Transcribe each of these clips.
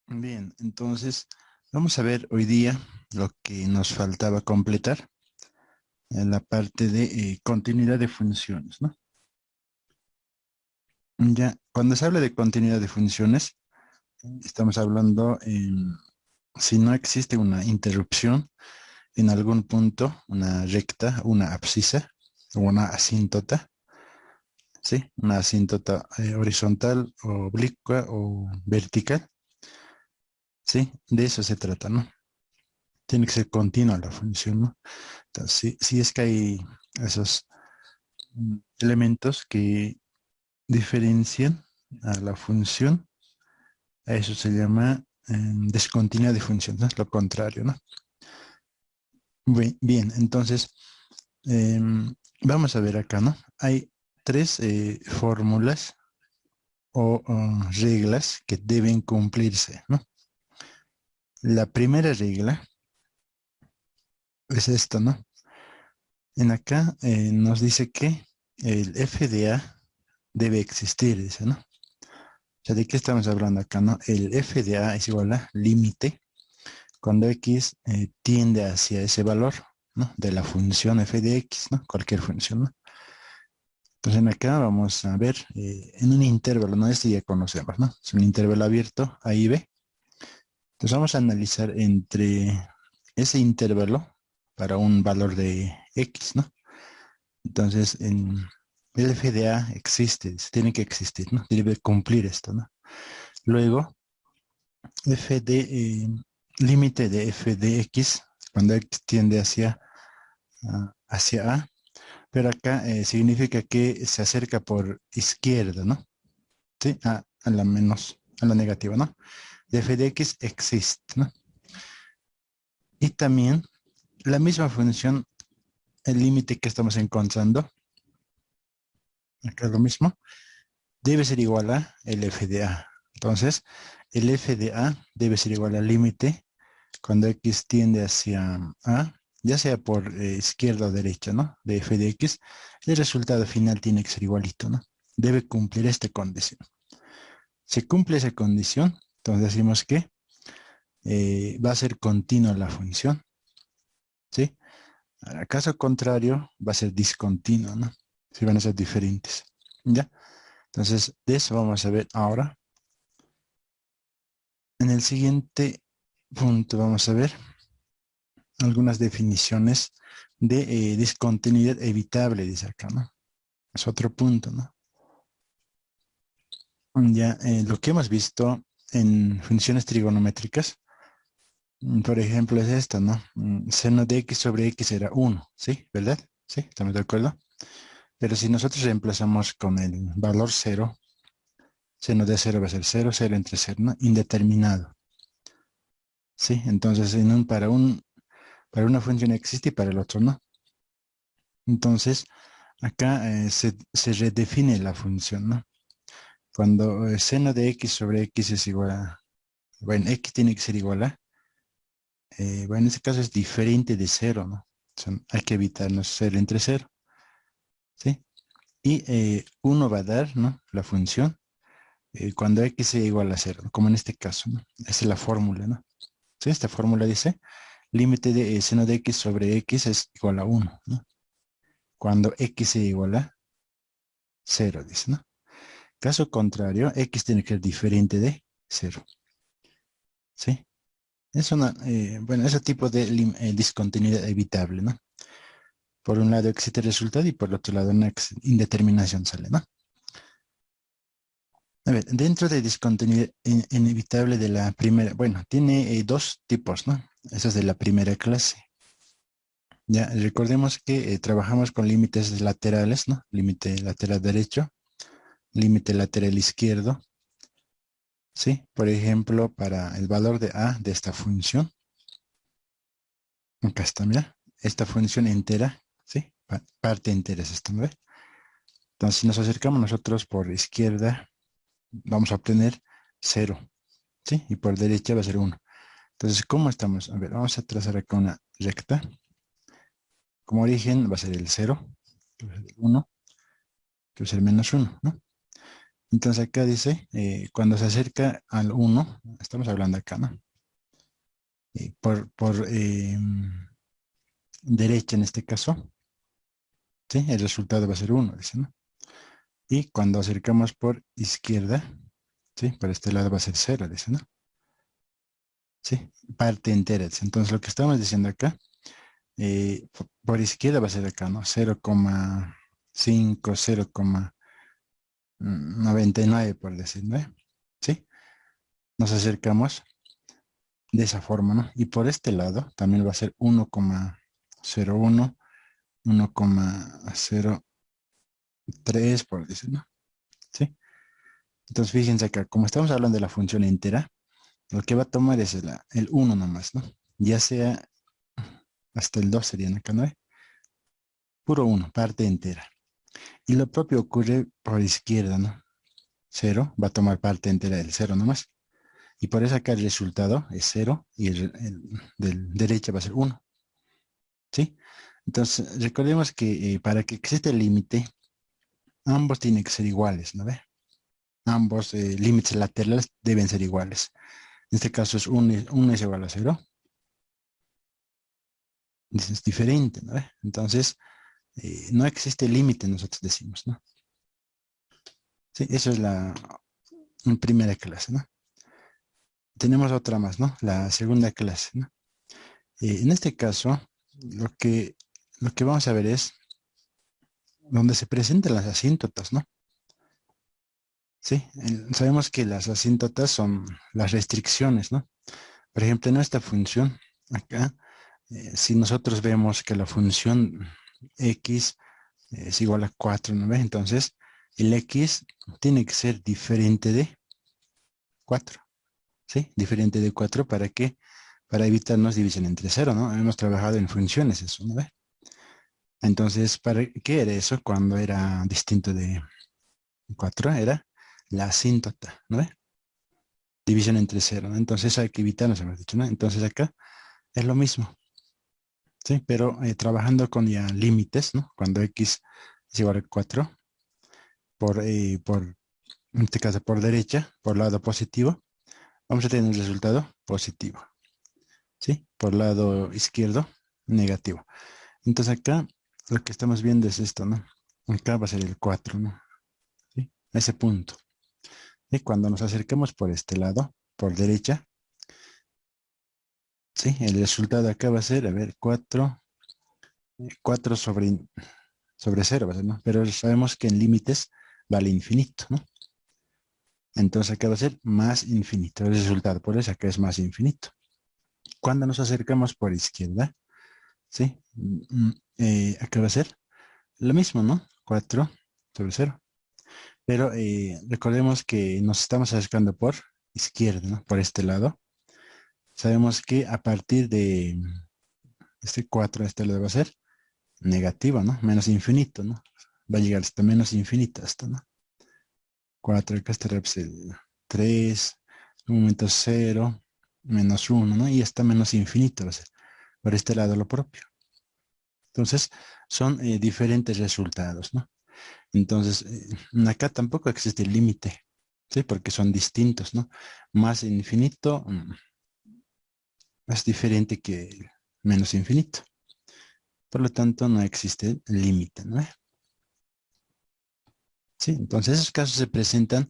Bien, entonces vamos a ver hoy día lo que nos faltaba completar en la parte de continuidad de funciones, ¿no? Ya, cuando se habla de continuidad de funciones, estamos hablando si no existe una interrupción en algún punto, una recta, una abscisa o una asíntota, ¿sí? Una asíntota horizontal, o oblicua o vertical, ¿sí? De eso se trata, ¿no? Tiene que ser continua la función, ¿no? Entonces, si es que hay esos elementos que diferencian a la función, a eso se llama descontinuidad de función, ¿no? Es lo contrario, ¿no? Bien, entonces, vamos a ver acá, ¿no? Hay tres fórmulas o reglas que deben cumplirse, ¿no? La primera regla es esta, ¿no? En acá nos dice que el FDA debe existir, dice, ¿no? O sea, ¿de qué estamos hablando acá, no? El f de a es igual a límite cuando x tiende hacia ese valor, ¿no? De la función f de x, ¿no? Cualquier función, ¿no? Entonces en acá vamos a ver en un intervalo, ¿no? Este ya conocemos, ¿no? Es un intervalo abierto, A y B. Entonces vamos a analizar entre ese intervalo para un valor de x, ¿no? Entonces el f de a existe, tiene que existir, ¿no? Debe cumplir esto, ¿no? Luego, f de límite de f de x cuando x tiende hacia a, pero acá significa que se acerca por izquierda, ¿no? ¿Sí? A la menos, a la negativa, ¿no? De f de x existe, ¿no? Y también la misma función, el límite que estamos encontrando, acá es lo mismo, debe ser igual a el f de a. Entonces, el f de a debe ser igual al límite cuando x tiende hacia a, ya sea por izquierda o derecha, ¿no? De f de x, el resultado final tiene que ser igualito, ¿no? Debe cumplir esta condición. Si cumple esa condición, entonces decimos que va a ser continua la función, ¿sí? En caso contrario, va a ser discontinua, ¿no? Si van a ser diferentes, ¿ya? Entonces, de eso vamos a ver ahora. En el siguiente punto vamos a ver algunas definiciones de discontinuidad evitable, dice acá, ¿no? Es otro punto, ¿no? Ya, lo que hemos visto en funciones trigonométricas, por ejemplo, es esta, ¿no? Seno de x sobre x era 1, ¿sí? ¿Verdad? ¿Sí? ¿Estamos de acuerdo? Pero si nosotros reemplazamos con el valor 0, seno de 0 va a ser 0, 0 entre 0, ¿no? Indeterminado, ¿sí? Entonces, para una función existe y para el otro no. Entonces, acá se redefine la función, ¿no? Cuando seno de x sobre x es igual a, bueno, x tiene que ser igual a, bueno, en este caso es diferente de cero, ¿no? O sea, hay que evitarnos 0 entre 0, ¿sí? Y 1 va a dar, ¿no? La función cuando x sea igual a 0, como en este caso, ¿no? Esa es la fórmula, ¿no? ¿Sí? Esta fórmula dice, límite de seno de x sobre x es igual a 1, ¿no? Cuando x sea igual a 0, dice, ¿no? Caso contrario, x tiene que ser diferente de 0, ¿sí? Es una, bueno, ese tipo de discontinuidad evitable, ¿no? Por un lado existe el resultado y por el otro lado una indeterminación sale, ¿no? A ver, dentro de discontinuidad inevitable de la primera, bueno, tiene dos tipos, ¿no? Esa es de la primera clase. Ya, recordemos que trabajamos con límites laterales, ¿no? Límite lateral derecho, límite lateral izquierdo, ¿sí? Por ejemplo, para el valor de a de esta función, acá está, mira, esta función entera, ¿sí? Parte entera es esta, ¿no ve? Entonces, si nos acercamos nosotros por izquierda, vamos a obtener 0, ¿sí? Y por derecha va a ser 1. Entonces, ¿cómo estamos? A ver, vamos a trazar acá una recta. Como origen va a ser el 0, que va a ser el 1, que va a ser menos 1, ¿no? Entonces acá dice, cuando se acerca al 1, estamos hablando acá, ¿no? Por derecha en este caso, ¿sí? El resultado va a ser 1, dice, ¿no? Y cuando acercamos por izquierda, ¿sí? Por este lado va a ser 0, dice, ¿no? ¿Sí? Parte entera, dice. Entonces lo que estamos diciendo acá, por izquierda va a ser acá, ¿no? 0,5, 0,99 por decir, ¿no? ¿Sí? Nos acercamos de esa forma, ¿no? Y por este lado también va a ser 1,01, 1,03 por decir, ¿no? ¿Sí? Entonces fíjense acá, como estamos hablando de la función entera, lo que va a tomar es el 1 nomás, ¿no? Ya sea hasta el 2 serían acá, ¿no? Puro 1, parte entera. Y lo propio ocurre por izquierda, ¿no? 0 va a tomar parte entera del 0 nomás. Y por eso acá el resultado es 0 y el del derecha va a ser 1. ¿Sí? Entonces, recordemos que para que exista el límite, ambos tienen que ser iguales, ¿no ve? Ambos límites laterales deben ser iguales. En este caso es 1 es igual a 0. Es diferente, ¿no ve? Entonces, no existe límite, nosotros decimos, ¿no? Sí, eso es la primera clase, ¿no? Tenemos otra más, ¿no? La segunda clase, ¿no? En este caso, lo que, lo que vamos a ver es donde se presentan las asíntotas, ¿no? Sí, sabemos que las asíntotas son las restricciones, ¿no? Por ejemplo, en esta función, acá, si nosotros vemos que la función x es igual a 4, ¿no ve? Entonces, el x tiene que ser diferente de 4, ¿sí? Diferente de 4, ¿para qué? Para evitarnos división entre 0, ¿no? Hemos trabajado en funciones eso, ¿no ve? Entonces, ¿para qué era eso cuando era distinto de 4? Era la asíntota, ¿no ve? División entre 0, ¿no? Entonces hay que evitarnos, hemos dicho, ¿no? Entonces acá es lo mismo, ¿sí? Pero trabajando con ya límites, ¿no? Cuando x es igual a 4, en este caso por derecha, por lado positivo, vamos a tener el resultado positivo, ¿sí? Por lado izquierdo, negativo. Entonces acá lo que estamos viendo es esto, ¿no? Acá va a ser el 4, ¿no? ¿Sí? Ese punto. Y cuando nos acerquemos por este lado, por derecha, ¿sí? El resultado acá va a ser, a ver, 4 sobre 0 va a ser, ¿no? Pero sabemos que en límites vale infinito, ¿no? Entonces acá va a ser más infinito el resultado, por eso acá es más infinito. Cuando nos acercamos por izquierda, ¿sí? Acá va a ser lo mismo, ¿no? 4 sobre 0. Pero recordemos que nos estamos acercando por izquierda, ¿no? Por este lado. Sabemos que a partir de este 4, este lado va a ser negativo, ¿no? Menos infinito, ¿no? Va a llegar hasta menos infinito, hasta, ¿no? 4, acá estará pues, el 3, un momento 0, menos 1, ¿no? Y está menos infinito, va a ser por este lado lo propio. Entonces, son diferentes resultados, ¿no? Entonces, acá tampoco existe el límite, ¿sí? Porque son distintos, ¿no? Más infinito es diferente que menos infinito. Por lo tanto, no existe límite, ¿no? Sí, entonces esos casos se presentan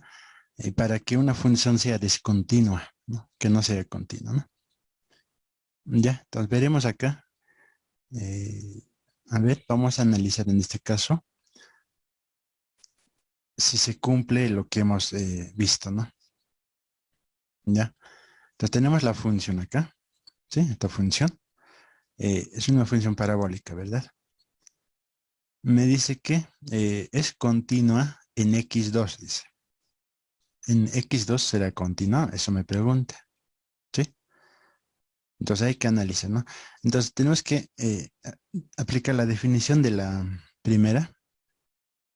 para que una función sea discontinua, ¿no? Que no sea continua, ¿no? Ya, entonces veremos acá. eh, a ver, vamos a analizar en este caso si se cumple lo que hemos visto, ¿no? Ya, entonces tenemos la función acá, ¿sí? Esta función es una función parabólica, ¿verdad? Me dice que es continua en x2, dice. En x2 será continua, eso me pregunta, ¿sí? Entonces hay que analizar, ¿no? Entonces tenemos que aplicar la definición de la primera,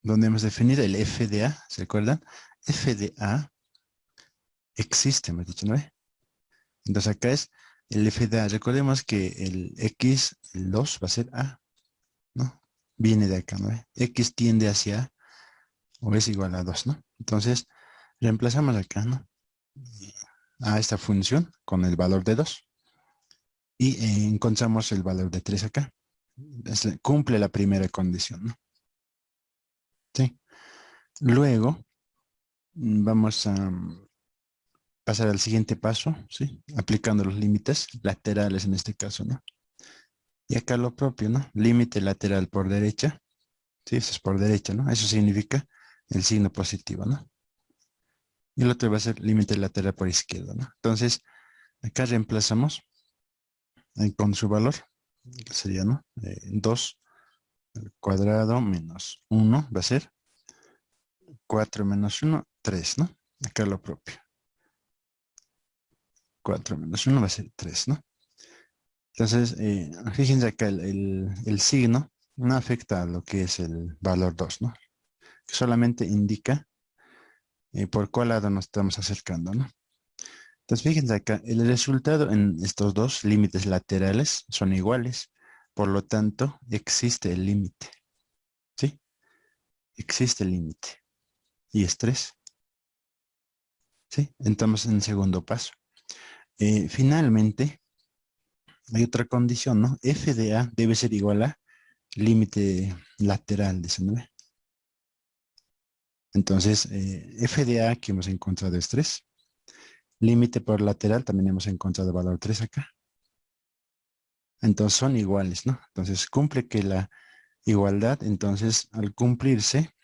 donde hemos definido el f de a, ¿se acuerdan? F de a existe, hemos dicho, ¿no? Entonces acá es el f de a. Recordemos que el x, el 2 va a ser a, ¿no? Viene de acá, ¿no? X tiende hacia a o es igual a 2, ¿no? Entonces, reemplazamos acá, ¿no? A esta función con el valor de 2 y encontramos el valor de 3 acá. Cumple la primera condición, ¿no? Sí. Luego, vamos a pasar al siguiente paso, ¿sí? Aplicando los límites laterales en este caso, ¿no? Y acá lo propio, ¿no? Límite lateral por derecha, ¿sí? Eso es por derecha, ¿no? Eso significa el signo positivo, ¿no? Y el otro va a ser límite lateral por izquierda, ¿no? Entonces, acá reemplazamos con su valor, que sería, ¿no? 2 al cuadrado menos 1 va a ser 4 menos 1, 3, ¿no? Acá lo propio. 4 menos 1 va a ser 3, ¿no? Entonces, fíjense acá el signo no afecta a lo que es el valor 2, ¿no? Solamente indica por cuál lado nos estamos acercando, ¿no? Entonces, fíjense acá, el resultado en estos dos límites laterales son iguales. Por lo tanto, existe el límite, ¿sí? Existe el límite. Y es 3, ¿sí? Entramos en el segundo paso. Finalmente, hay otra condición, ¿no? F de A debe ser igual a límite lateral de ese 9. Entonces, F de A que hemos encontrado es 3. Límite por lateral también hemos encontrado valor 3 acá. Entonces son iguales, ¿no? Entonces cumple que la igualdad, entonces al cumplirse,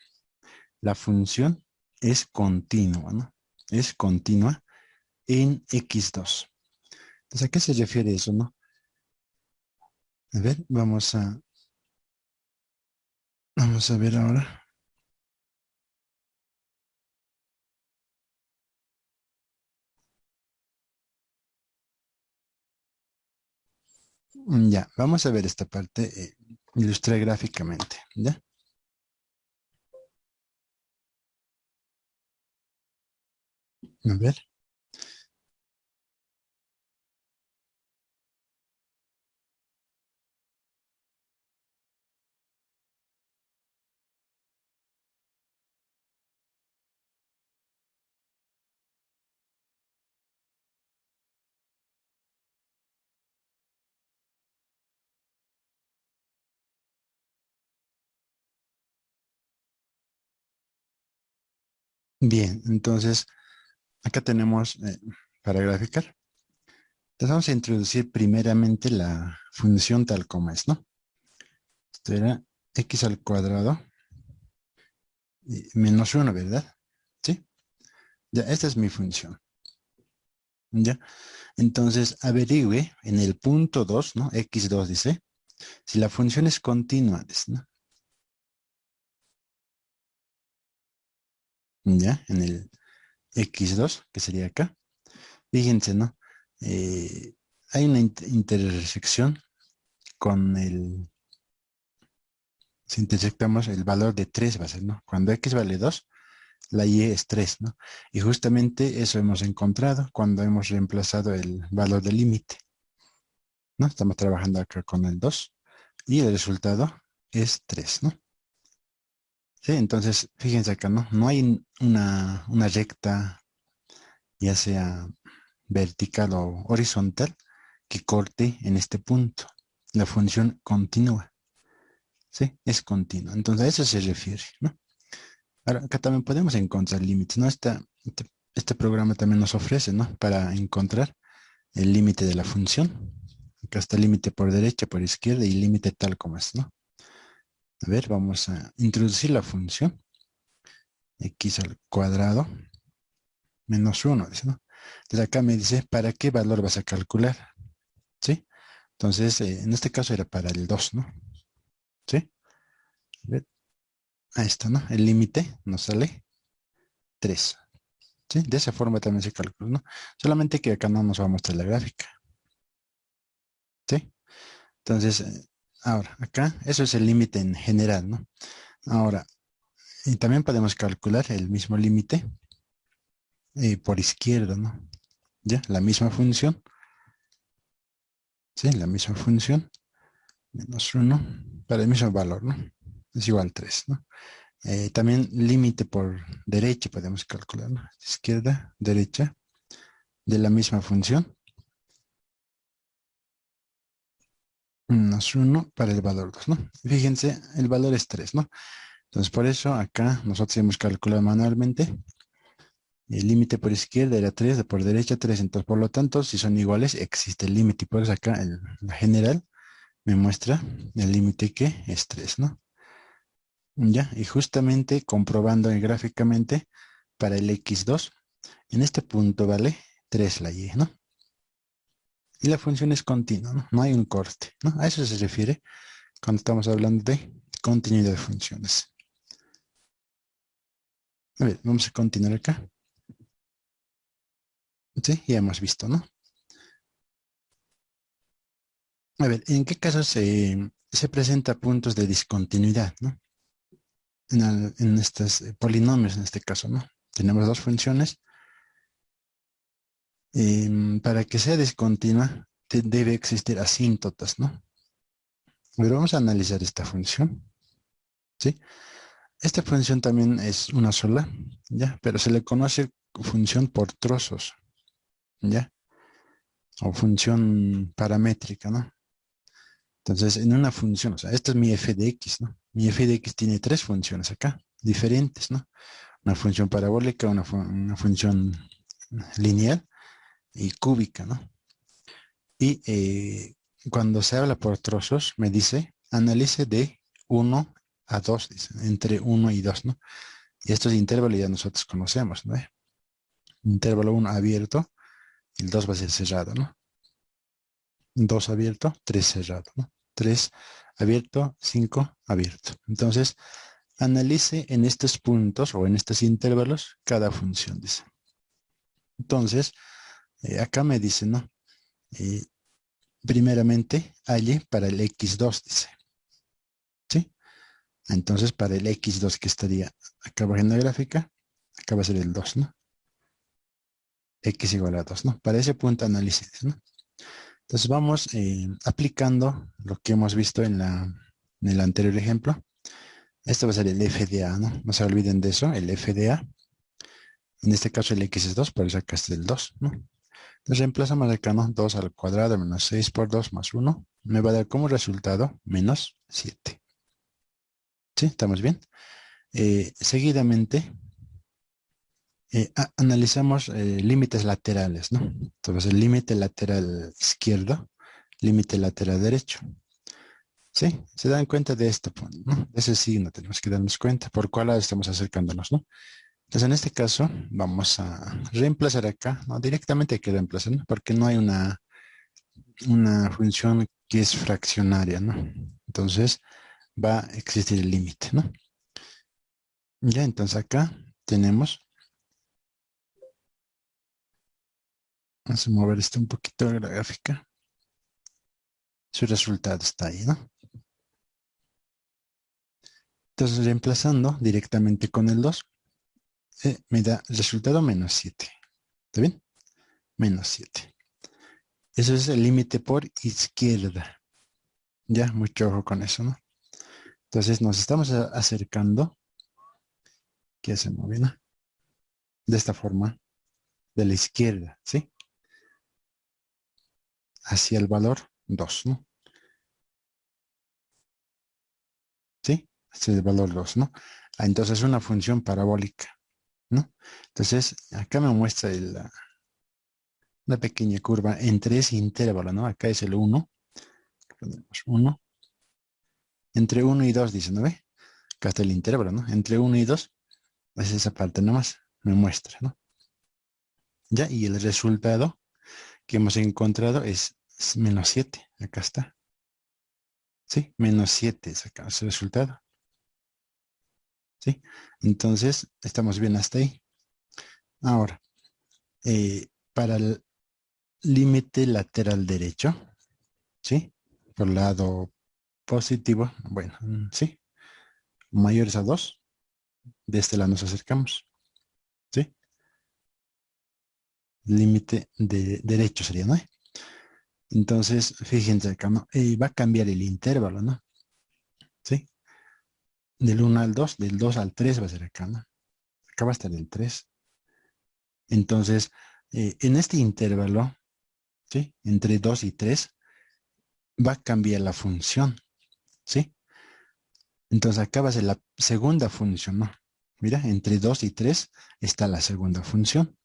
la función es continua, ¿no? Es continua en x2. Entonces, ¿a qué se refiere eso, no? A ver, vamos a ver ahora. Ya, vamos a ver esta parte, ilustrar gráficamente, ¿ya? A ver. Bien, entonces acá tenemos para graficar. Entonces vamos a introducir primeramente la función tal como es, ¿no? Esto era x al cuadrado menos 1, ¿verdad? ¿Sí? Ya, esta es mi función. ¿Ya? Entonces averigüe en el punto 2, ¿no? x2 dice, si la función es continua, ¿no? ¿Ya? En el x2, que sería acá. Fíjense, ¿no? Hay una intersección con si intersectamos el valor de 3 va a ser, ¿no? Cuando x vale 2, la y es 3, ¿no? Y justamente eso hemos encontrado cuando hemos reemplazado el valor del límite, ¿no? Estamos trabajando acá con el 2 y el resultado es 3, ¿no? Sí, entonces, fíjense acá, ¿no? No hay una recta, ya sea vertical o horizontal, que corte en este punto. La función continúa, ¿sí? Es continua. Entonces, a eso se refiere, ¿no? Ahora, acá también podemos encontrar límites, ¿no? Este programa también nos ofrece, ¿no? Para encontrar el límite de la función. Acá está el límite por derecha, por izquierda y límite tal como es, ¿no? A ver, vamos a introducir la función x al cuadrado menos 1, dice, ¿no? Entonces acá me dice, ¿para qué valor vas a calcular? ¿Sí? Entonces, en este caso era para el 2, ¿no? ¿Sí? A ver, ahí está, ¿no? El límite nos sale 3. ¿Sí? De esa forma también se calcula, ¿no? Solamente que acá no nos va a mostrar la gráfica. ¿Sí? Entonces, ahora, acá, eso es el límite en general, ¿no? Ahora, y también podemos calcular el mismo límite por izquierda, ¿no? ¿Ya? La misma función, ¿sí? La misma función, menos 1, para el mismo valor, ¿no? Es igual a 3, ¿no? También límite por derecha podemos calcular, ¿no? Izquierda, derecha, de la misma función. Menos 1 para el valor 2, ¿no? Fíjense, el valor es 3, ¿no? Entonces, por eso acá nosotros hemos calculado manualmente. El límite por izquierda era 3, por derecha 3. Entonces, por lo tanto, si son iguales, existe el límite. Y por eso acá la general me muestra el límite que es 3, ¿no? Ya, y justamente comprobando gráficamente para el x2, en este punto vale 3 la y, ¿no? Y la función es continua, ¿no? No hay un corte, ¿no? A eso se refiere cuando estamos hablando de continuidad de funciones. A ver, vamos a continuar acá. Sí, ya hemos visto, ¿no? A ver, ¿en qué casos se presenta puntos de discontinuidad, ¿no? En estos polinomios, en este caso, ¿no? Tenemos dos funciones. Para que sea discontinua, debe existir asíntotas, ¿no? Pero vamos a analizar esta función, ¿sí? Esta función también es una sola, ¿ya? Pero se le conoce función por trozos, ¿ya? O función paramétrica, ¿no? Entonces, en una función, o sea, esta es mi f de x, ¿no? Mi f de x tiene tres funciones acá, diferentes, ¿no? Una función parabólica, una función lineal y cúbica, ¿no? Y cuando se habla por trozos, me dice, analice de 1 a 2, dice, entre 1 y 2, ¿no? Y estos intervalos ya nosotros conocemos, ¿no? Intervalo 1 abierto, el 2 va a ser cerrado, ¿no? 2 abierto, 3 cerrado, ¿no? 3 abierto, 5 abierto. Entonces, analice en estos puntos o en estos intervalos cada función, dice. Entonces, acá me dice, ¿no? Eh, primeramente, halle para el x2, dice. ¿Sí? Entonces, para el x2 que estaría acá abajo en la gráfica, acá va a ser el 2, ¿no? X igual a 2, ¿no? Para ese punto análisis, ¿no? Entonces vamos aplicando lo que hemos visto en el anterior ejemplo. Esto va a ser el FDA, ¿no? No se olviden de eso, el FDA. En este caso el X es 2, por eso acá está el 2, ¿no? Entonces reemplazamos acá, ¿no? 2 al cuadrado menos 6 por 2 más 1. Me va a dar como resultado menos 7. ¿Sí? ¿Estamos bien? Seguidamente analizamos límites laterales, ¿no? Entonces el límite lateral izquierdo, límite lateral derecho. ¿Sí? Se dan cuenta de este punto, ¿no? De ese signo tenemos que darnos cuenta por cuál lado estamos acercándonos, ¿no? Entonces, en este caso, vamos a reemplazar acá, ¿no? Directamente hay que reemplazar, ¿no? Porque no hay una función que es fraccionaria, ¿no? Entonces, va a existir el límite, ¿no? Ya, entonces acá tenemos, vamos a mover esto un poquito la gráfica. Su resultado está ahí, ¿no? Entonces, reemplazando directamente con el 2, me da el resultado menos 7. ¿Está bien? Menos 7. Eso es el límite por izquierda. Ya, mucho ojo con eso, ¿no? Entonces nos estamos acercando, que se mueve, de esta forma, de la izquierda, ¿sí? Hacia el valor 2, ¿no? ¿Sí? Hacia el valor 2, ¿no? Entonces es una función parabólica, ¿no? Entonces acá me muestra una pequeña curva entre ese intervalo, ¿no? Acá es el 1, ponemos 1, entre 1 y 2, dice, ¿no ve? Acá está el intervalo, ¿no? Entre 1 y 2, es esa parte nomás, me muestra, ¿no? Ya, y el resultado que hemos encontrado es menos 7. Acá está. ¿Sí? Menos 7 es acá ese resultado. ¿Sí? Entonces, estamos bien hasta ahí. Ahora, para el límite lateral derecho, ¿sí? Por el lado positivo, bueno, sí. Mayores a 2, de este lado nos acercamos. ¿Sí? Límite de derecho sería, ¿no? Entonces, fíjense acá, ¿no? Va a cambiar el intervalo, ¿no? ¿Sí? Del 1 al 2, del 2 al 3 va a ser acá, ¿no? Acá va a estar el 3. Entonces, en este intervalo, ¿sí? Entre 2 y 3, va a cambiar la función, ¿sí? Entonces acá va a ser la segunda función, ¿no? Mira, entre 2 y 3 está la segunda función.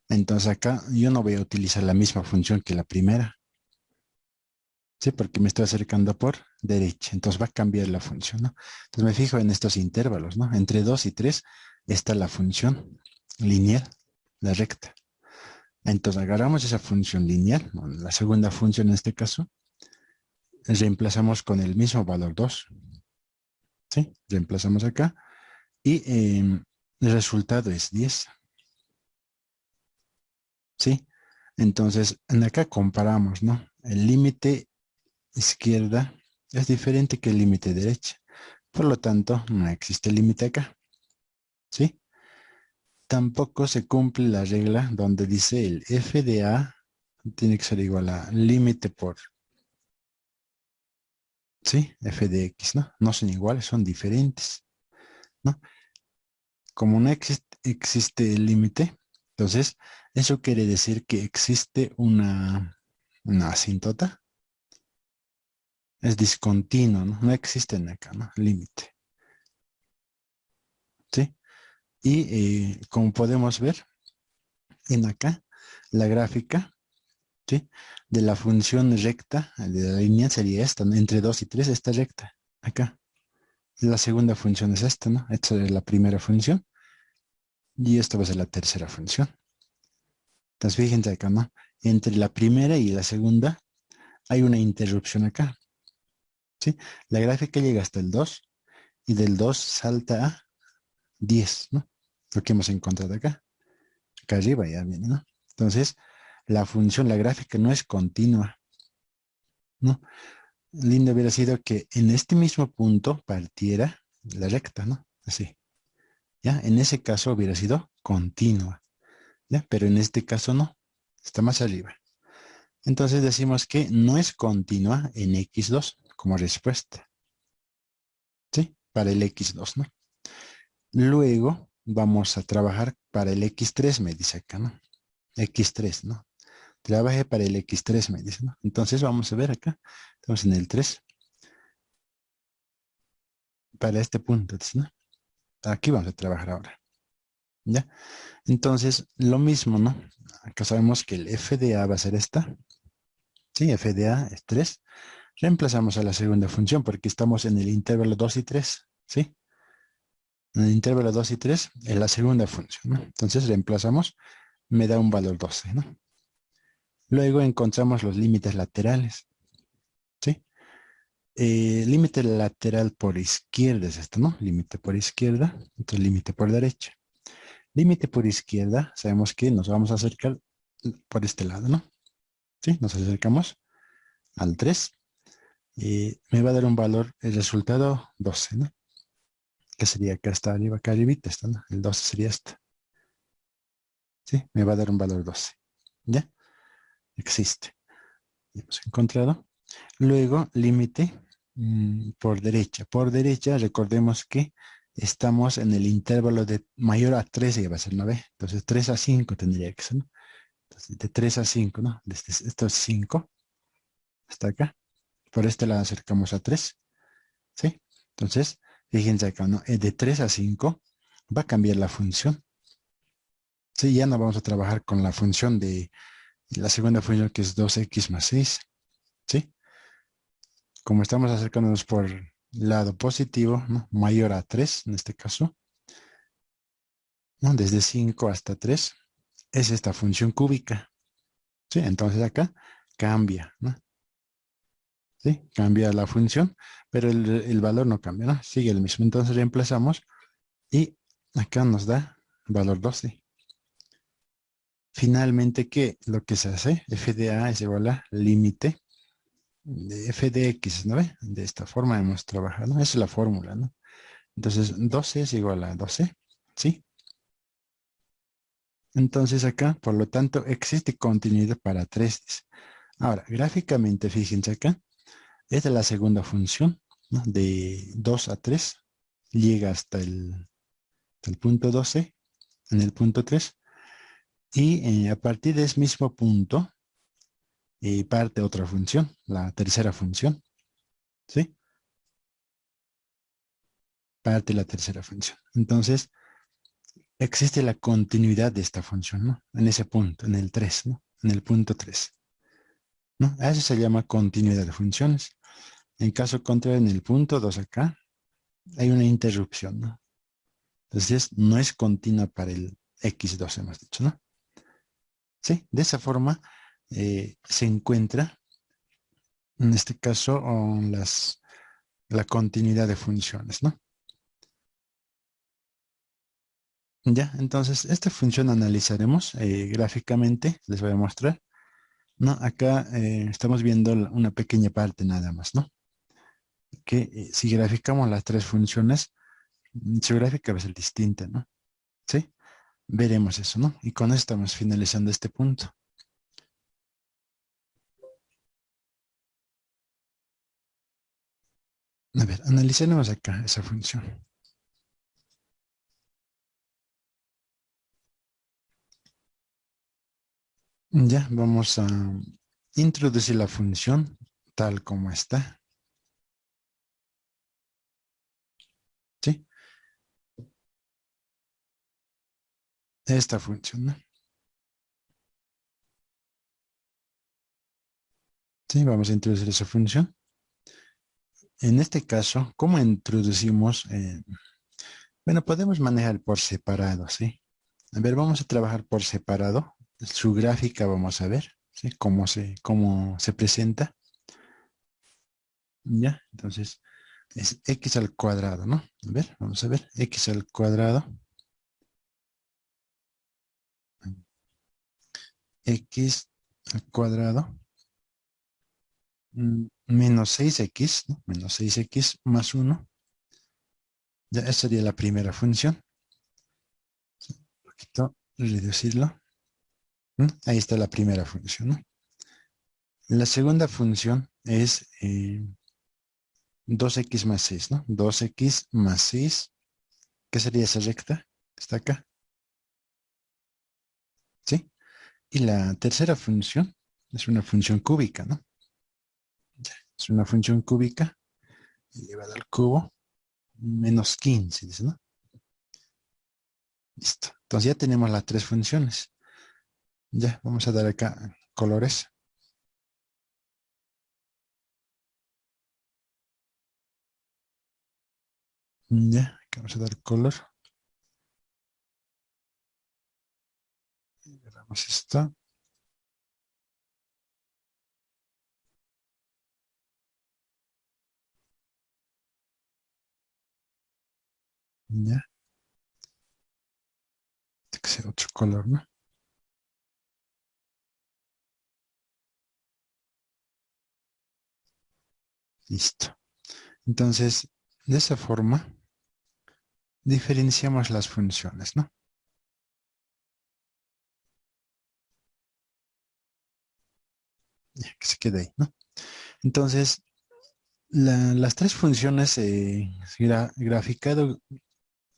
Entonces acá yo no voy a utilizar la misma función que la primera. Sí, porque me estoy acercando por derecha. Entonces va a cambiar la función, ¿no? Entonces me fijo en estos intervalos, ¿no? Entre 2 y 3 está la función lineal, la recta. Entonces agarramos esa función lineal, ¿no? La segunda función en este caso, reemplazamos con el mismo valor 2. ¿Sí? Reemplazamos acá y el resultado es 10. ¿Sí? Entonces, en acá comparamos, ¿no? El límite izquierda es diferente que el límite derecha. Por lo tanto, no existe límite acá. ¿Sí? Tampoco se cumple la regla donde dice el f de a tiene que ser igual a límite por, ¿sí? F de x, ¿no? No son iguales, son diferentes, ¿no? Como no existe el límite, entonces eso quiere decir que existe una asíntota. Es discontinuo, ¿no? No existe en acá, ¿no? Límite, ¿sí? Y como podemos ver en acá, la gráfica, ¿sí? De la función recta, de la línea sería esta, ¿no? Entre 2 y 3 está recta, acá. La segunda función es esta, ¿no? Esta es la primera función y esta va a ser la tercera función. Entonces fíjense acá, ¿no? Entre la primera y la segunda hay una interrupción acá, ¿sí? La gráfica llega hasta el 2 y del 2 salta a 10, ¿no? Lo que hemos encontrado acá. Acá arriba ya viene, ¿no? Entonces, la función, la gráfica no es continua, ¿no? Lindo hubiera sido que en este mismo punto partiera la recta, ¿no? Así, ¿ya? En ese caso hubiera sido continua, ¿ya? Pero en este caso no, está más arriba. Entonces decimos que no es continua en x2 como respuesta, ¿sí? Para el x2, ¿no? Luego vamos a trabajar para el x3, me dice acá, ¿no? X3, ¿no? Trabaje para el X3, me dice, ¿no? Entonces vamos a ver acá. Estamos en el 3. Para este punto, ¿no? Aquí vamos a trabajar ahora. ¿Ya? Entonces, lo mismo, ¿no? Acá sabemos que el f de a va a ser esta. Sí, f de a es 3. Reemplazamos a la segunda función porque estamos en el intervalo 2 y 3. ¿Sí? En el intervalo 2 y 3 es la segunda función, ¿no? Entonces reemplazamos, me da un valor 12, ¿no? Luego encontramos los límites laterales. ¿Sí? Límite lateral por izquierda es esto, ¿no? Límite por izquierda, entonces límite por derecha. Límite por izquierda, sabemos que nos vamos a acercar por este lado, ¿no? ¿Sí? Nos acercamos al 3. Me va a dar un valor, el resultado 12, ¿no? Que sería acá está arriba, acá arribita está, ¿no? El 12 sería esto. ¿Sí? Me va a dar un valor 12. ¿Ya? Existe. Ya hemos encontrado. Luego, límite por derecha. Por derecha, recordemos que estamos en el intervalo de mayor a 13, que va a ser 9. Entonces, 3 a 5 tendría que ser, ¿no? Entonces, de 3 a 5, ¿no? Desde esto es 5 hasta acá. Por este lado acercamos a 3, ¿sí? Entonces, fíjense acá, ¿no? De 3 a 5 va a cambiar la función. Sí, ya no vamos a trabajar con la función de la segunda función que es 2x más 6, ¿sí? Como estamos acercándonos por lado positivo, ¿no? Mayor a 3 en este caso, ¿no? Desde 5 hasta 3 es esta función cúbica, ¿sí? Entonces acá cambia, ¿no? ¿Sí? Cambia la función, pero el valor no cambia, ¿no? Sigue el mismo. Entonces reemplazamos y acá nos da valor 12. Finalmente, ¿qué? Lo que se hace, f de a es igual a límite de f de x, ¿no ve? De esta forma hemos trabajado, esa es la fórmula, ¿no? Entonces, 12 es igual a 12, ¿sí? Entonces acá, por lo tanto, existe continuidad para 3. Ahora, gráficamente, fíjense acá, esta es la segunda función. ¿no? De 2 a 3, llega hasta el punto 12, en el punto 3, y a partir de ese mismo punto parte otra función, la tercera función, ¿sí? Parte la tercera función. Entonces, existe la continuidad de esta función, ¿no? En ese punto, en el 3, ¿no? En el punto 3, ¿no? A eso se llama continuidad de funciones. En caso contrario, en el punto 2 acá, hay una interrupción, ¿no? Entonces, no es continua para el x2, hemos dicho, ¿no? Sí, de esa forma se encuentra, en este caso, la continuidad de funciones, ¿no? Ya, entonces, esta función analizaremos gráficamente, les voy a mostrar, ¿no? Acá estamos viendo una pequeña parte nada más, ¿no? Que si graficamos las tres funciones, su gráfica va a ser distinta, ¿no? ¿Sí? Veremos eso, ¿no? Y con esto estamos finalizando este punto. A ver, analicemos acá esa función. Ya, vamos a introducir la función tal como está, ¿sí? Esta función, ¿no? Sí, vamos a introducir esa función. En este caso, ¿cómo introducimos? Bueno, podemos manejar por separado, ¿sí? A ver, vamos a trabajar por separado. Su gráfica vamos a ver, ¿sí? Cómo se presenta. Ya, entonces es x al cuadrado, ¿no? A ver, vamos a ver, x al cuadrado, x al cuadrado, menos 6x, ¿no? Menos 6x más 1. Ya, esa sería la primera función. Un poquito, reducirlo. Ahí está la primera función, ¿no? La segunda función es 2x más 6, ¿no? 2x más 6. ¿Qué sería esa recta? Está acá, ¿sí? Y la tercera función es una función cúbica, ¿no? Es una función cúbica elevada al cubo menos 15, dice, ¿no? Listo. Entonces ya tenemos las tres funciones. Ya, vamos a dar acá colores. Ya, acá vamos a dar color. Agarramos esto. Ya, tiene que ser otro color, ¿no? Listo. Entonces, de esa forma, diferenciamos las funciones, ¿no? Ya, que se quede ahí, ¿no? Entonces, las tres funciones graficado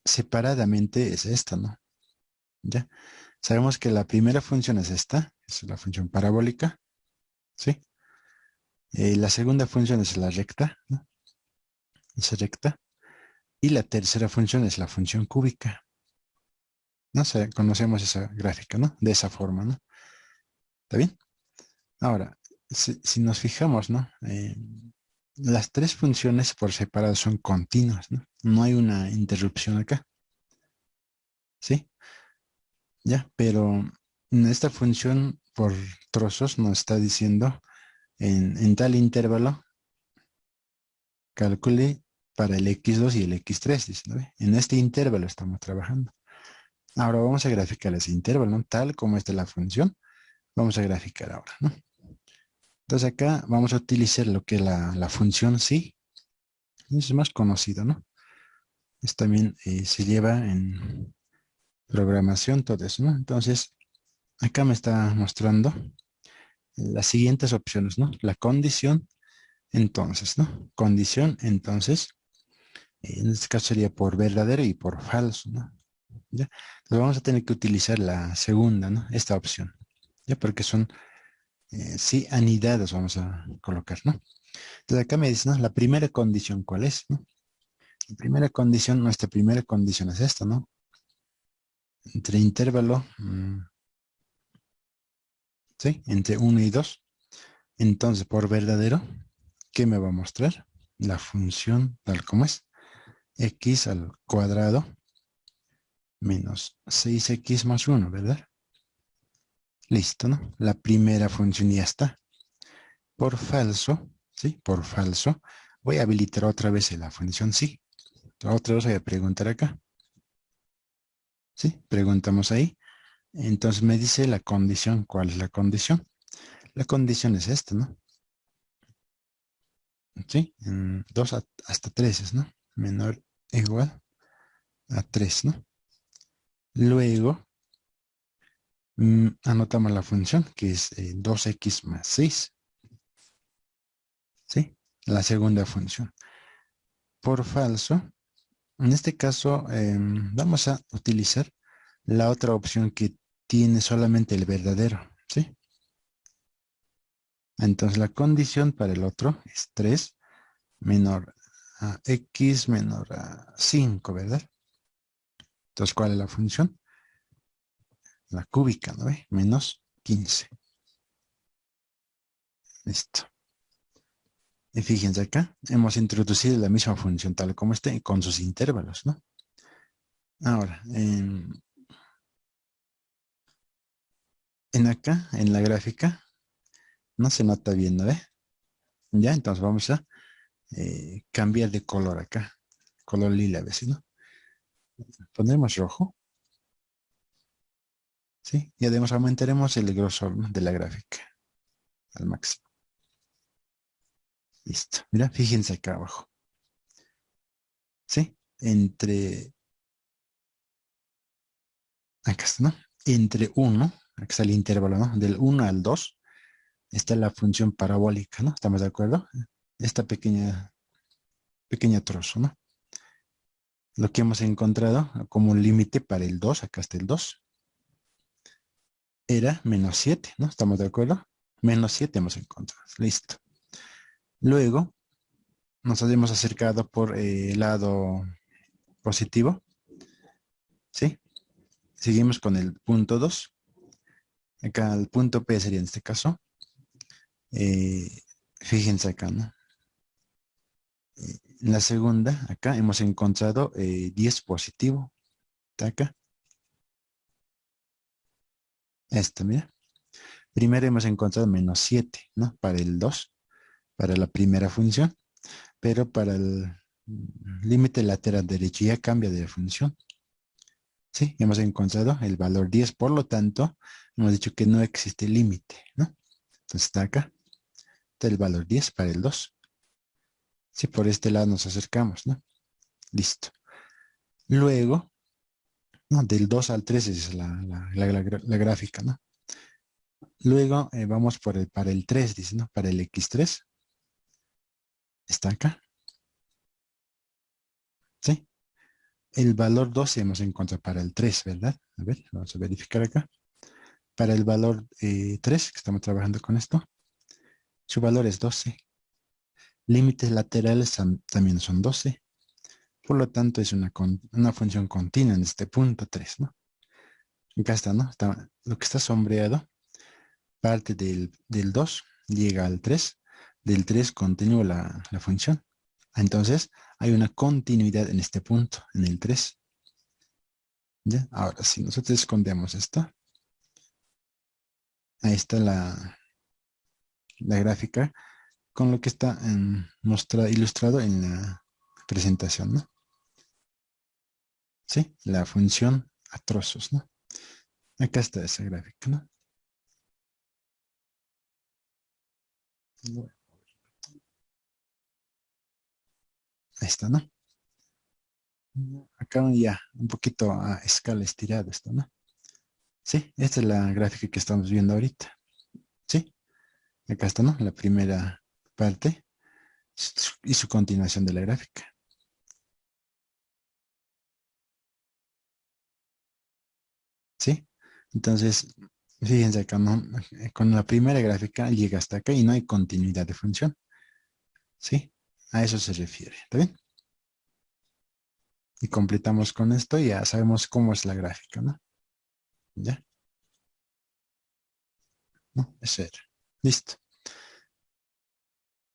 separadamente es esta, ¿no? Ya. Sabemos que la primera función es esta, es la función parabólica, ¿sí? La segunda función es la recta, ¿no? Es recta. Y la tercera función es la función cúbica. ¿No? Conocemos esa gráfica, ¿no? De esa forma, ¿no? ¿Está bien? Ahora, si nos fijamos, ¿no? Las tres funciones por separado son continuas, ¿no? No hay una interrupción acá, ¿sí? Ya, pero en esta función por trozos nos está diciendo en tal intervalo calcule para el x2 y el x3, dice, ¿no? En este intervalo estamos trabajando. Ahora vamos a graficar ese intervalo, ¿no? Tal como está la función, vamos a graficar ahora, ¿no? Entonces acá vamos a utilizar lo que es la función sí, es más conocido, ¿no? Es también se lleva en programación, todo eso, ¿no? Entonces, acá me está mostrando las siguientes opciones, ¿no? La condición Entonces, ¿no? Condición, entonces, en este caso sería por verdadero y por falso, ¿no? ¿Ya? Entonces vamos a tener que utilizar la segunda, ¿no? Esta opción, ¿ya? Porque son, sí, anidadas vamos a colocar, ¿no? Entonces acá me dice, ¿no? La primera condición, ¿cuál es, no? La primera condición, nuestra primera condición es esta, ¿no? Entre intervalo, ¿sí? Entre 1 y 2. Entonces, por verdadero, ¿qué me va a mostrar? La función tal como es. X al cuadrado menos 6x más 1, ¿verdad? Listo, ¿no? La primera función ya está. Por falso, ¿sí? Por falso, voy a habilitar otra vez la función sí. Otra vez voy a preguntar acá. ¿Sí? Preguntamos ahí. Entonces me dice la condición. ¿Cuál es la condición? La condición es esta, ¿no? ¿Sí? En 2 hasta 3, ¿no? Menor o igual a 3, ¿no? Luego, anotamos la función, que es 2x más 6, ¿sí? La segunda función. Por falso, en este caso, vamos a utilizar la otra opción que tiene solamente el verdadero, ¿sí? Entonces la condición para el otro es 3 menor a x menor a 5, ¿verdad? Entonces, ¿cuál es la función? La cúbica, ¿no ve? Menos 15. Listo. Y fíjense acá, hemos introducido la misma función tal como esté con sus intervalos, ¿no? Ahora, en acá, en la gráfica, no se nota bien, ¿no ve? Ya, entonces vamos a cambiar de color acá. Color lila, ¿ves? ¿No? Pondremos rojo, ¿sí? Y además aumentaremos el grosor, ¿no? De la gráfica al máximo. Listo. Mira, fíjense acá abajo. ¿Sí? Acá está, ¿no? Entre 1, acá está el intervalo, ¿no? Del 1 al 2 está la función parabólica, ¿no? ¿Estamos de acuerdo? Esta pequeña trozo, ¿no? Lo que hemos encontrado como un límite para el 2, acá está el 2, era menos 7, ¿no? ¿Estamos de acuerdo? Menos 7 hemos encontrado. Listo. Luego nos hemos acercado por el lado positivo, ¿sí? Seguimos con el punto 2. Acá el punto P sería en este caso. Eh, fíjense acá, ¿no? En la segunda, acá hemos encontrado 10 positivo. Está acá. Esta, mira. Primero hemos encontrado menos 7, ¿no? Para el 2, para la primera función, pero para el límite lateral derecho ya cambia de función. Sí, hemos encontrado el valor 10, por lo tanto, hemos dicho que no existe límite, ¿no? Entonces está acá, está el valor 10 para el 2. Sí, por este lado nos acercamos, ¿no? Listo. Luego, no, del 2 al 3 es la gráfica, ¿no? Luego vamos para el 3, dice, ¿no? Para el X3. Está acá, ¿sí? El valor 12 hemos encontrado para el 3, ¿verdad? A ver, vamos a verificar acá. Para el valor 3, que estamos trabajando con esto, su valor es 12. Límites laterales también son 12. Por lo tanto, es una función continua en este punto 3, ¿no? Acá está, ¿no? Lo que está sombreado, parte del 2, llega al 3. Del 3 continúa la función. Entonces, hay una continuidad en este punto, en el 3. ¿Ya? Ahora, si nosotros escondemos esto, ahí está la gráfica con lo que está ilustrado en la presentación, ¿no? ¿Sí? La función a trozos, ¿no? Acá está esa gráfica, ¿no? Ahí está, ¿no? Acá ya, un poquito a escala estirada esto, ¿no? Sí, esta es la gráfica que estamos viendo ahorita. Sí, acá está, ¿no? La primera parte. y su continuación de la gráfica. ¿Sí? Entonces, fíjense acá, ¿no? Con la primera gráfica llega hasta acá y no hay continuidad de función. ¿Sí? A eso se refiere. ¿Está bien? Y completamos con esto y ya sabemos cómo es la gráfica, ¿no? ¿Ya? ¿No? Eso era. Listo.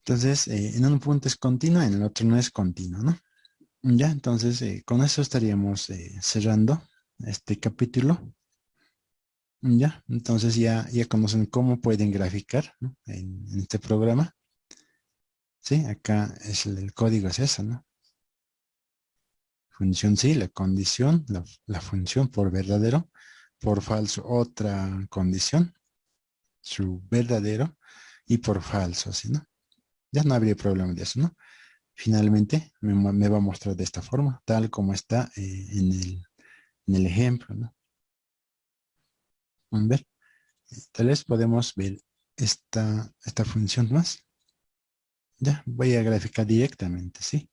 Entonces, en un punto es continuo, en el otro no es continuo, ¿no? Ya, entonces, con eso estaríamos cerrando este capítulo. Ya, entonces ya conocen cómo pueden graficar, ¿no? En este programa. Sí, acá es el código es eso, ¿no? Función sí, la condición, la función por verdadero, por falso otra condición, su verdadero, y por falso, así, ¿no? Ya no habría problema de eso, ¿no? Finalmente me va a mostrar de esta forma, tal como está en el ejemplo, ¿no? A ver, tal vez podemos ver esta función más. Ya, voy a graficar directamente, ¿sí?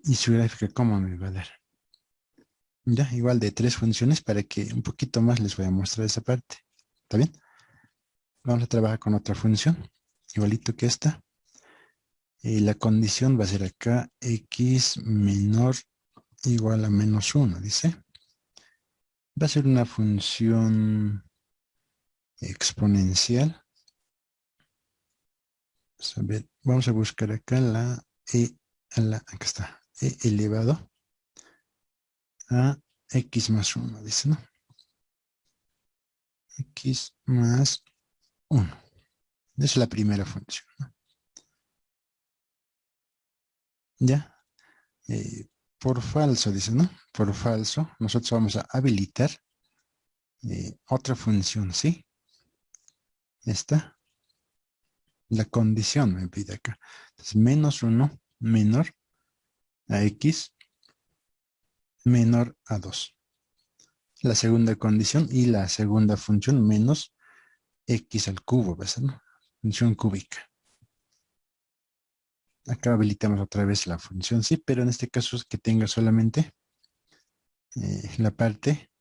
Y su gráfica, ¿cómo me va a dar? Ya, igual de tres funciones para que un poquito más les voy a mostrar esa parte. ¿Está bien? Vamos a trabajar con otra función, igualito que esta. Y la condición va a ser acá x menor igual a menos 1, dice. Va a ser una función exponencial. Vamos a buscar acá acá está, e elevado a x más 1, dice, ¿no? X más 1. Esa es la primera función, ¿no? Ya, por falso, dice, ¿no? Por falso, nosotros vamos a habilitar otra función, ¿sí? Esta, la condición me pide acá. Entonces, menos 1 menor a x menor a 2. La segunda condición y la segunda función menos x al cubo, ¿ves? ¿No? Función cúbica. Acá habilitamos otra vez la función, sí, pero en este caso es que tenga solamente la parte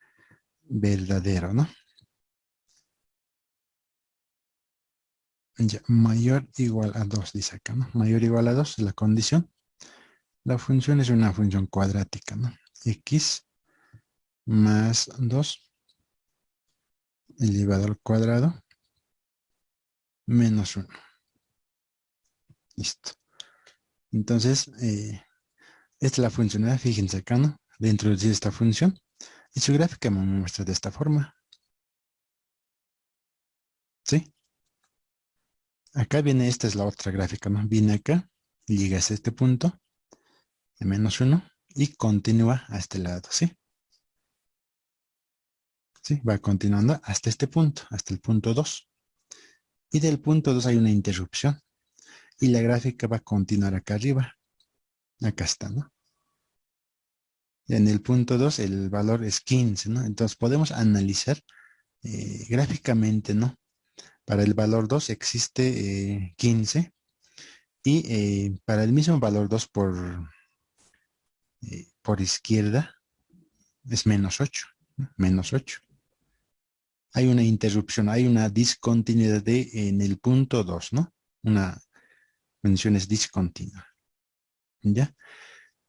verdadero, ¿no? Ya, mayor igual a 2 dice acá, ¿no? Mayor igual a 2 es la condición. La función es una función cuadrática, ¿no? X más 2 elevado al cuadrado menos 1. Listo. Entonces, esta es la funcionalidad, fíjense acá, ¿no? De introducir esta función. Y su gráfica me muestra de esta forma. ¿Sí? Acá viene, esta es la otra gráfica, ¿no? Viene acá, llega a este punto, de menos 1, y continúa a este lado, ¿sí? ¿Sí? Va continuando hasta este punto, hasta el punto 2. Y del punto 2 hay una interrupción. Y la gráfica va a continuar acá arriba. Acá está, ¿no? En el punto 2 el valor es 15, ¿no? Entonces podemos analizar gráficamente, ¿no? Para el valor 2 existe 15 y para el mismo valor 2 por izquierda es menos 8, ¿no? Menos 8. Hay una interrupción, hay una discontinuidad en el punto 2, ¿no? Una función es discontinua, ¿ya?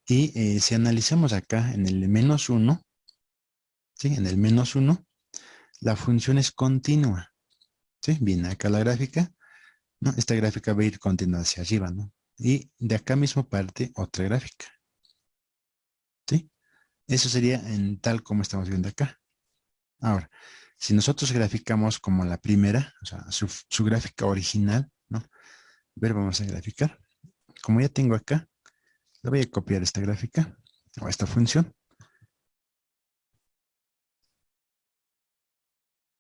Y si analizamos acá en el menos 1, ¿sí? En el menos 1, la función es continua, ¿sí? Viene acá la gráfica, ¿no? Esta gráfica va a ir continua hacia arriba, ¿no? Y de acá mismo parte otra gráfica, ¿sí? Eso sería en tal como estamos viendo acá. Ahora, si nosotros graficamos como la primera, o sea, su gráfica original, ¿no? A ver, vamos a graficar. Como ya tengo acá, le voy a copiar esta gráfica o esta función.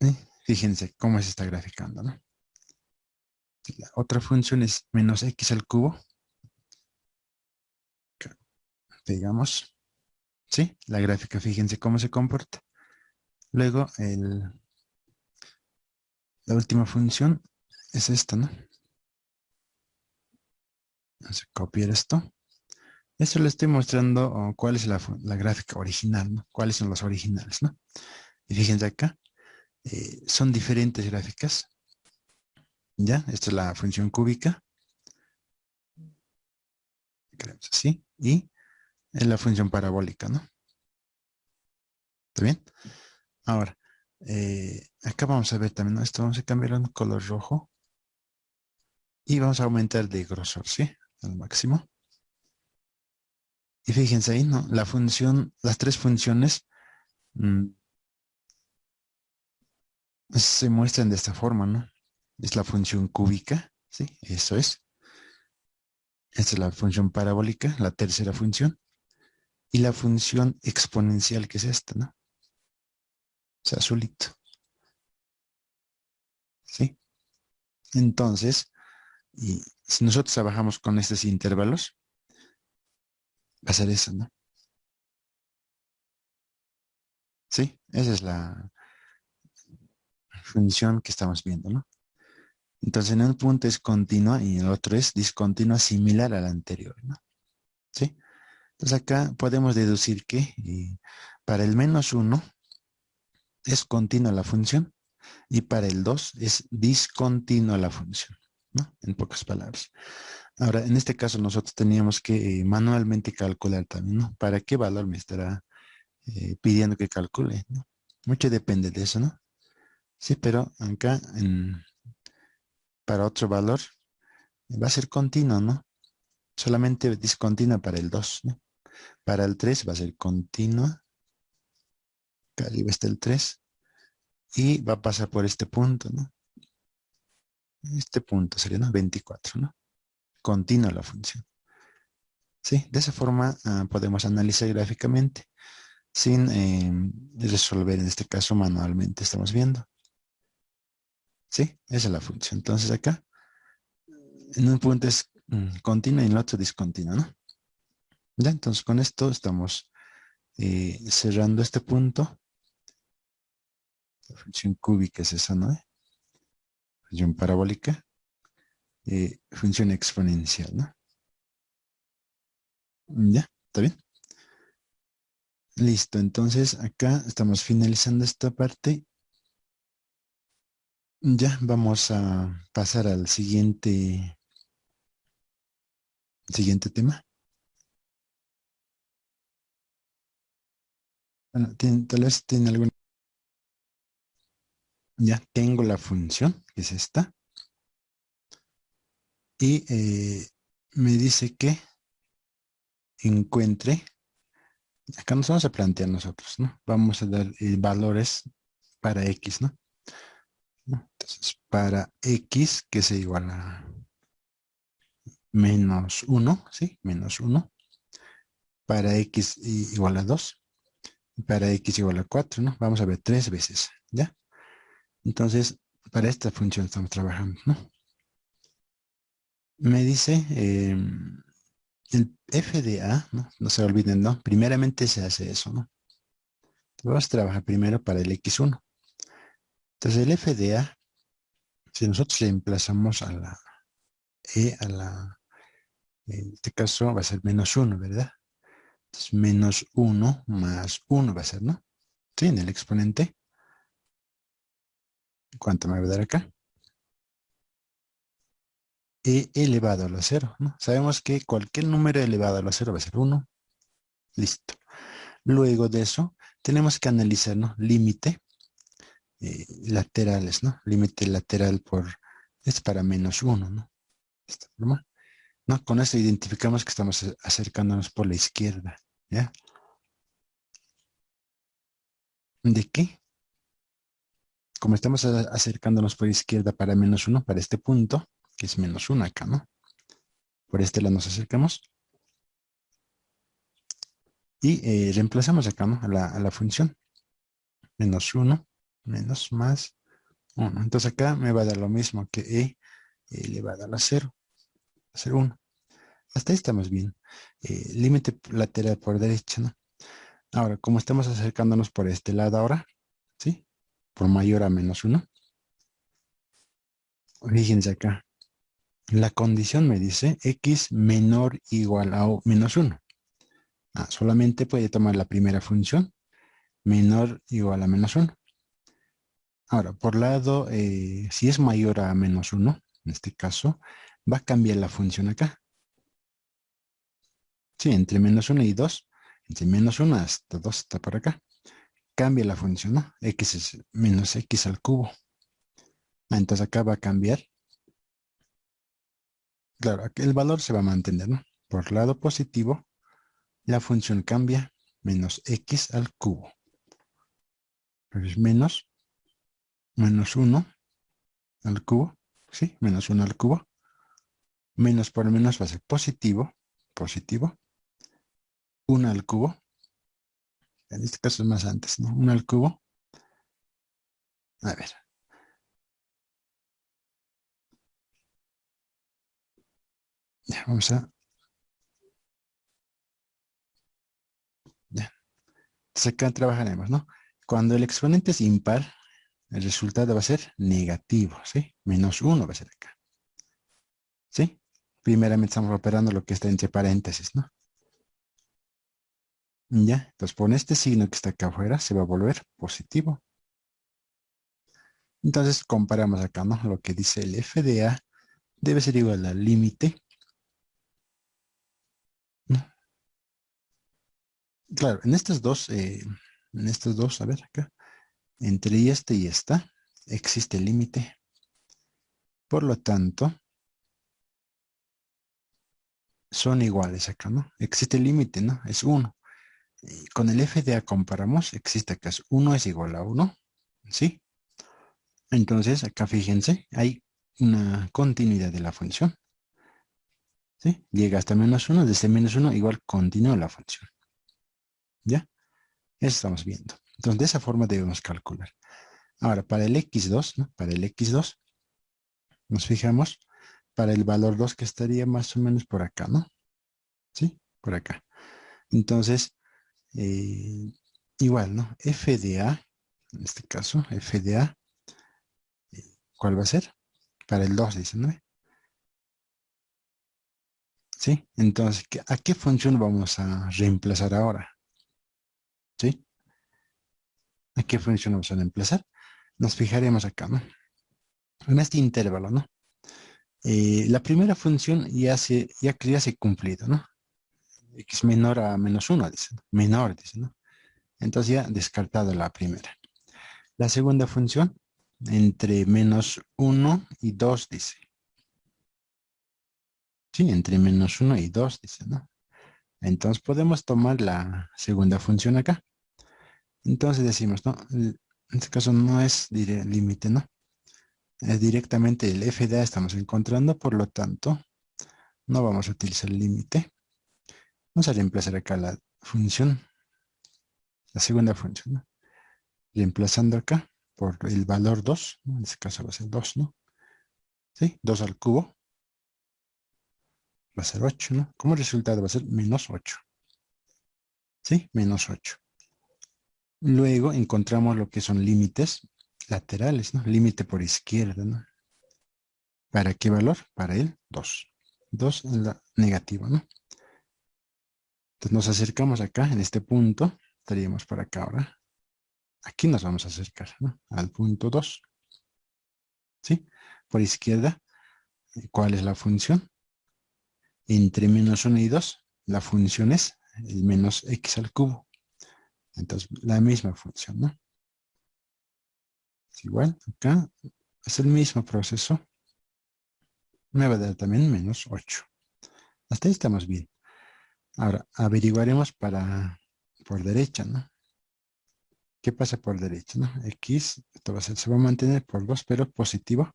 Y fíjense cómo se está graficando, ¿no? La otra función es menos x al cubo. Acá, digamos, ¿sí? La gráfica, fíjense cómo se comporta. Luego, la última función es esta, ¿no? Vamos a copiar esto. Esto le estoy mostrando cuál es la gráfica original, ¿no? Cuáles son los originales, ¿no? Y fíjense acá, son diferentes gráficas. ¿Ya? Esta es la función cúbica. Creamos así. Y es la función parabólica, ¿no? ¿Está bien? Ahora, acá vamos a ver también, ¿no? Esto vamos a cambiar en color rojo. Y vamos a aumentar de grosor, ¿sí? Al máximo. Y fíjense ahí, ¿no? La función, las tres funciones se muestran de esta forma, ¿no? Es la función cúbica, ¿sí? Eso es. Esta es la función parabólica, la tercera función. Y la función exponencial, que es esta, ¿no? O sea, azulito, ¿sí? Entonces, y si nosotros trabajamos con estos intervalos, va a ser eso, ¿no? Sí, esa es la función que estamos viendo, ¿no? Entonces, en un punto es continua y en el otro es discontinua similar a la anterior, ¿no? ¿Sí? Entonces acá podemos deducir que para el -1 es continua la función y para el 2 es discontinua la función, ¿no? En pocas palabras. Ahora, en este caso nosotros teníamos que manualmente calcular también, ¿no? ¿Para qué valor me estará pidiendo que calcule, ¿no? Mucho depende de eso, ¿no? Sí, pero acá para otro valor va a ser continuo, ¿no? Solamente discontinua para el 2, ¿no? Para el 3 va a ser continua. Acá arriba está el 3. Y va a pasar por este punto, ¿no? Este punto sería, ¿no? 24, ¿no? Continua la función. Sí, de esa forma podemos analizar gráficamente sin resolver, en este caso manualmente, estamos viendo. Sí, esa es la función. Entonces acá, en un punto es continua y en el otro discontinua, ¿no? Ya, entonces con esto estamos cerrando este punto. La función cúbica es esa, ¿no? Función parabólica, función exponencial, ¿no? Ya, ¿está bien? Listo, entonces acá estamos finalizando esta parte. Ya vamos a pasar al siguiente tema. Bueno, tal vez tiene alguna. Ya tengo la función, que es esta. Y me dice que encuentre. Acá nos vamos a plantear nosotros, ¿no? Vamos a dar valores para X, ¿no? Entonces, para X, que es igual a -1, ¿sí? -1. Para X igual a 2. Para X igual a 4, ¿no? Vamos a ver 3 veces, ¿ya? Entonces, para esta función estamos trabajando, ¿no? Me dice el f de a, ¿no? No se olviden, ¿no? Primeramente se hace eso, ¿no? Vamos a trabajar primero para el x1. Entonces, el f de a, si nosotros reemplazamos a la e, en este caso va a ser -1, ¿verdad? Entonces, -1 más 1 va a ser, ¿no? Sí, en el exponente. ¿Cuánto me va a dar acá? E elevado a la 0, ¿no? Sabemos que cualquier número elevado a la 0 va a ser 1. Listo. Luego de eso, tenemos que analizar, ¿no? Límite laterales, ¿no? Límite lateral es para -1, ¿no? De esta forma. ¿No? Con esto identificamos que estamos acercándonos por la izquierda, ¿ya? ¿De qué? Como estamos acercándonos por la izquierda para -1, para este punto, que es -1 acá, ¿no? Por este lado nos acercamos. Y reemplazamos acá, ¿no? A la función. -1 menos más 1. Entonces acá me va a dar lo mismo que e elevado a la 0. Va a ser 1. Hasta ahí estamos bien. Límite lateral por derecha, ¿no? Ahora, como estamos acercándonos por este lado ahora, ¿sí? Por mayor a -1. Fíjense acá. La condición me dice x menor o igual a menos 1. Solamente puede tomar la primera función, menor o igual a menos 1. Ahora, por lado, si es mayor a menos 1, en este caso, va a cambiar la función acá. Sí, entre menos 1 y 2, entre menos 1 hasta 2 está por acá. Cambia la función, ¿no? X es menos x al cubo. Entonces acá va a cambiar. Claro, aquí el valor se va a mantener, ¿no? Por lado positivo, la función cambia, menos x al cubo. Entonces menos 1 al cubo, ¿sí? Menos 1 al cubo. Menos por menos va a ser positivo, positivo. 1 al cubo. En este caso es más antes, ¿no? 1 al cubo. A ver. Ya, vamos a... Ya. Entonces acá trabajaremos, ¿no? Cuando el exponente es impar, el resultado va a ser negativo, ¿sí? Menos 1 va a ser acá, ¿sí? Primeramente estamos operando lo que está entre paréntesis, ¿no? Ya, entonces por este signo que está acá afuera se va a volver positivo. Entonces comparamos acá, ¿no? Lo que dice el f de a debe ser igual al límite, ¿no? Claro, en estos dos, a ver acá, entre este y esta, existe el límite. Por lo tanto, son iguales acá, ¿no? Existe el límite, ¿no? Es 1. Con el f de a comparamos, existe acá, 1 es igual a 1, ¿sí? Entonces, acá fíjense, hay una continuidad de la función, ¿sí? Llega hasta menos 1, desde menos 1 igual continúa la función, ¿ya? Eso estamos viendo. Entonces, de esa forma debemos calcular. Ahora, para el x2, ¿no? Para el x2, nos fijamos para el valor 2 que estaría más o menos por acá, ¿no? ¿Sí? Por acá. Entonces, eh, igual, ¿no? f de a, en este caso, f de a, ¿cuál va a ser? Para el 2, dice, ¿no? ¿Sí? Entonces, ¿a qué función vamos a reemplazar ahora? ¿Sí? ¿A qué función vamos a reemplazar? Nos fijaremos acá, ¿no? En este intervalo, ¿no? La primera función ya se ha cumplido, ¿no? X menor a menos 1, dice, ¿no? Menor, dice, ¿no? Entonces ya descartado la primera. La segunda función, entre menos 1 y 2, dice. Sí, entre menos 1 y 2, dice, ¿no? Entonces podemos tomar la segunda función acá. Entonces decimos, ¿no? En este caso no es límite, ¿no? Es directamente el f de a estamos encontrando, por lo tanto, no vamos a utilizar el límite. Vamos a reemplazar acá la función, la segunda función, ¿no? Reemplazando acá por el valor 2, ¿no? En este caso va a ser 2, ¿no? ¿Sí? 2 al cubo va a ser 8, ¿no? Como resultado va a ser menos 8. ¿Sí? Menos 8. Luego encontramos lo que son límites laterales, ¿no? Límite por izquierda, ¿no? ¿Para qué valor? Para el 2. 2 en la negativa, ¿no? Entonces nos acercamos acá, en este punto, estaríamos por acá ahora. Aquí nos vamos a acercar, ¿no? Al punto 2. ¿Sí? Por izquierda, ¿cuál es la función? Entre menos 1 y 2, la función es el menos x al cubo. Entonces, la misma función, ¿no? Es igual, acá es el mismo proceso. Me va a dar también menos 8. Hasta ahí estamos bien. Ahora, averiguaremos por derecha, ¿no? ¿Qué pasa por derecha, no? X, esto se va a mantener por 2, pero positivo.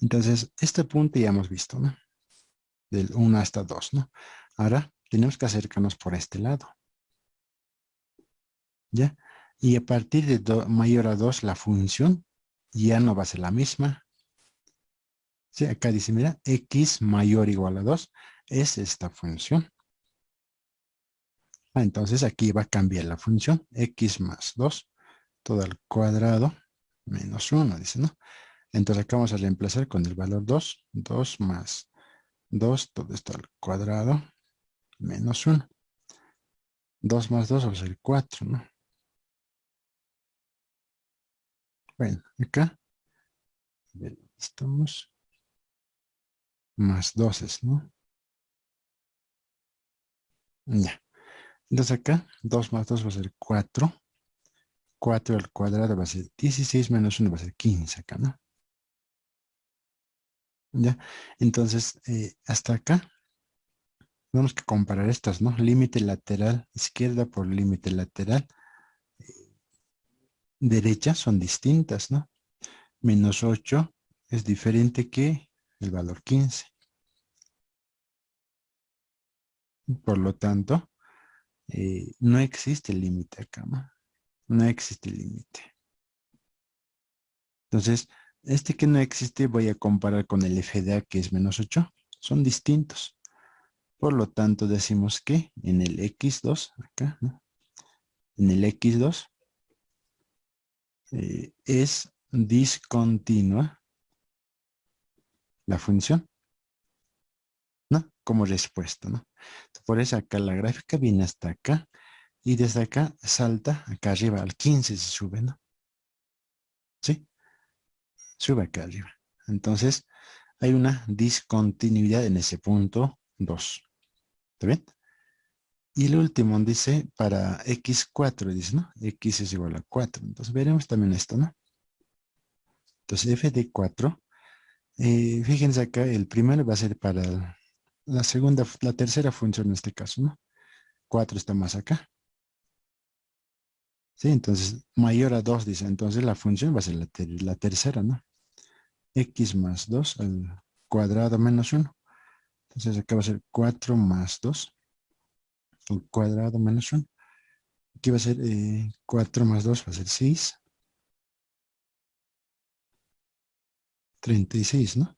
Entonces, este punto ya hemos visto, ¿no? Del 1 hasta 2, ¿no? Ahora, tenemos que acercarnos por este lado, ¿ya? Y a partir de mayor a 2, la función ya no va a ser la misma. Sí, acá dice, mira, x mayor o igual a 2 es esta función. Entonces aquí va a cambiar la función, x más 2, todo al cuadrado, menos 1, dice, ¿no? Entonces acá vamos a reemplazar con el valor 2. 2 más 2, todo esto al cuadrado, menos 1. 2 más 2 va a ser 4, ¿no? Bueno, acá a ver, estamos más 12, ¿no? Ya. Entonces acá 2 más 2 va a ser 4. 4 al cuadrado va a ser 16 menos 1 va a ser 15 acá, ¿no? Ya. Entonces, hasta acá tenemos que comparar estas, ¿no? Límite lateral izquierda por límite lateral derecha son distintas, ¿no? Menos 8 es diferente que el valor 15. Por lo tanto, no existe límite acá, ¿no? No existe límite. Entonces, este que no existe voy a comparar con el FDA que es menos 8. Son distintos. Por lo tanto, decimos que en el X2, acá, ¿no? En el X2 es discontinua la función, ¿no? Como respuesta, ¿no? Por eso acá la gráfica viene hasta acá y desde acá salta acá arriba al 15 se sube, ¿no? ¿Sí? Sube acá arriba. Entonces, hay una discontinuidad en ese punto 2. ¿Está bien? Y el último dice para x4, dice, ¿no? X es igual a 4. Entonces veremos también esto, ¿no? Entonces f de 4, fíjense acá, el primero va a ser para la segunda, la tercera función en este caso, ¿no? 4 está más acá. ¿Sí? Entonces, mayor a 2 dice, entonces la función va a ser la tercera, ¿no? X más 2 al cuadrado menos 1. Entonces acá va a ser 4 más 2 al cuadrado menos 1. Aquí va a ser 4 más 2 va a ser 6. 36, ¿no?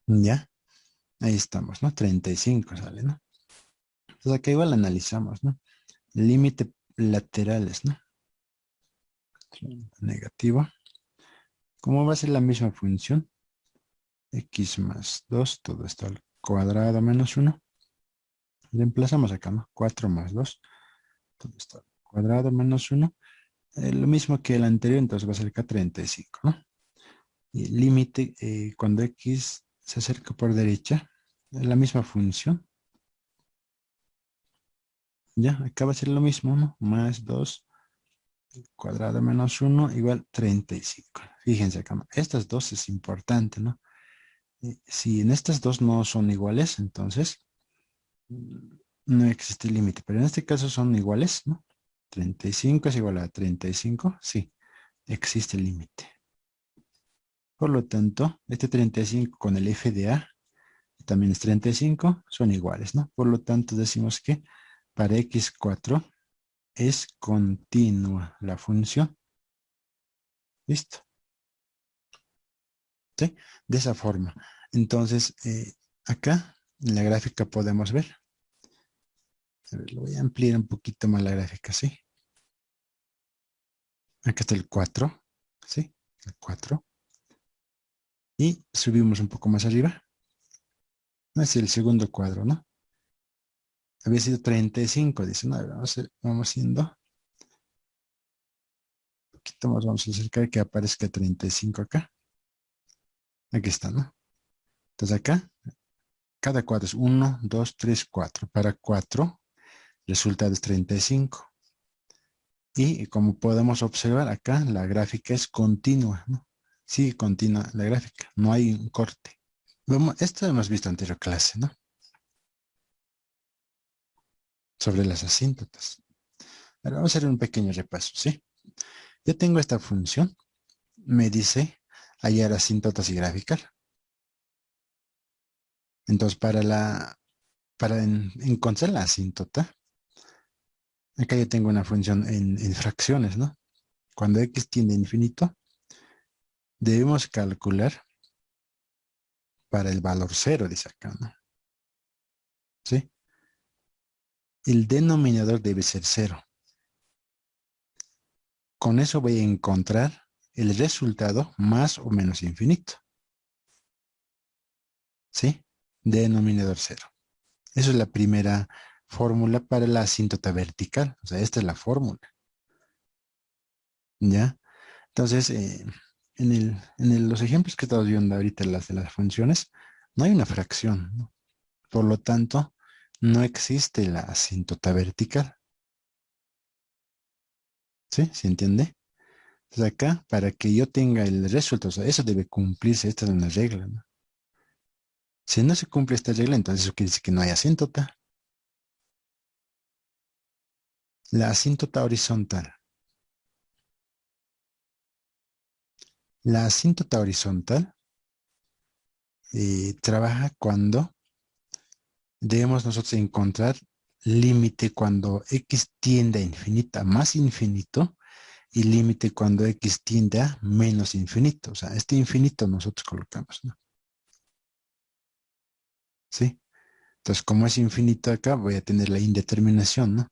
Ya, ahí estamos, ¿no? 35 sale, ¿no? Entonces acá igual analizamos, ¿no? Límite laterales, ¿no? Negativo. ¿Cómo va a ser la misma función? X más 2, todo esto al cuadrado menos 1. Reemplazamos acá, ¿no? 4 más 2, todo esto al cuadrado menos 1. Lo mismo que el anterior, entonces va a ser acá 35, ¿no? Y el límite, cuando X se acerca por derecha, es la misma función. Ya, acá va a ser lo mismo, ¿no? Más 2 cuadrado menos 1 igual 35. Fíjense acá, ¿no? Estas dos es importante, ¿no? Si en estas dos no son iguales, entonces no existe límite. Pero en este caso son iguales, ¿no? 35 es igual a 35, sí, existe límite. Por lo tanto, este 35 con el FDA también es 35, son iguales, ¿no? Por lo tanto, decimos que para x4 es continua la función. ¿Listo? ¿Sí? De esa forma. Entonces, acá en la gráfica podemos ver. A ver, lo voy a ampliar un poquito más la gráfica, ¿sí? Acá está el 4, ¿sí? El 4. Y subimos un poco más arriba. Es el segundo cuadro, ¿no? Había sido 35, dice, no, vamos haciendo un poquito más, vamos a acercar que aparezca 35 acá. Aquí está, ¿no? Entonces acá, cada cuadro es 1, 2, 3, 4. Para 4, resultado es 35. Y como podemos observar acá, la gráfica es continua, ¿no? Sí, continua la gráfica, no hay un corte. Esto hemos visto en anterior clase, ¿no? Sobre las asíntotas. Ahora vamos a hacer un pequeño repaso, ¿sí? Yo tengo esta función, me dice hallar asíntotas y graficar. Entonces, para encontrar la asíntota, acá yo tengo una función en fracciones, ¿no? Cuando x tiende a infinito, debemos calcular para el valor 0, dice acá, ¿no? ¿sí? El denominador debe ser 0. Con eso voy a encontrar el resultado más o menos infinito, ¿sí? Denominador 0. Esa es la primera fórmula para la asíntota vertical. O sea, esta es la fórmula, ¿ya? Entonces, los ejemplos que estamos viendo ahorita, las de las funciones, no hay una fracción, ¿no? Por lo tanto, no existe la asíntota vertical. ¿Sí? ¿Se entiende? Entonces acá, para que yo tenga el resultado, o sea, eso debe cumplirse, esta es una regla, ¿no? Si no se cumple esta regla, entonces eso quiere decir que no hay asíntota. La asíntota horizontal. La asíntota horizontal trabaja cuando debemos nosotros encontrar límite cuando x tiende a infinito, a más infinito, y límite cuando x tiende a menos infinito. O sea, este infinito nosotros colocamos, ¿no? ¿Sí? Entonces, como es infinito acá, voy a tener la indeterminación, ¿no?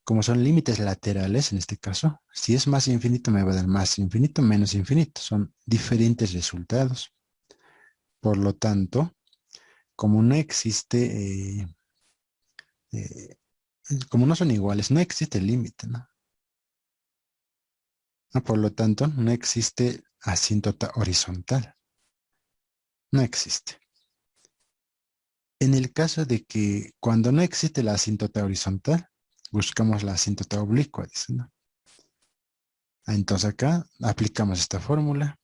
Como son límites laterales, en este caso, si es más infinito, me va a dar más infinito, menos infinito. Son diferentes resultados. Por lo tanto, como no existe, eh, como no son iguales, no existe límite, ¿no? Por lo tanto, no existe asíntota horizontal. No existe. En el caso de que cuando no existe la asíntota horizontal, buscamos la asíntota oblicua, dice, ¿no? Entonces acá aplicamos esta fórmula.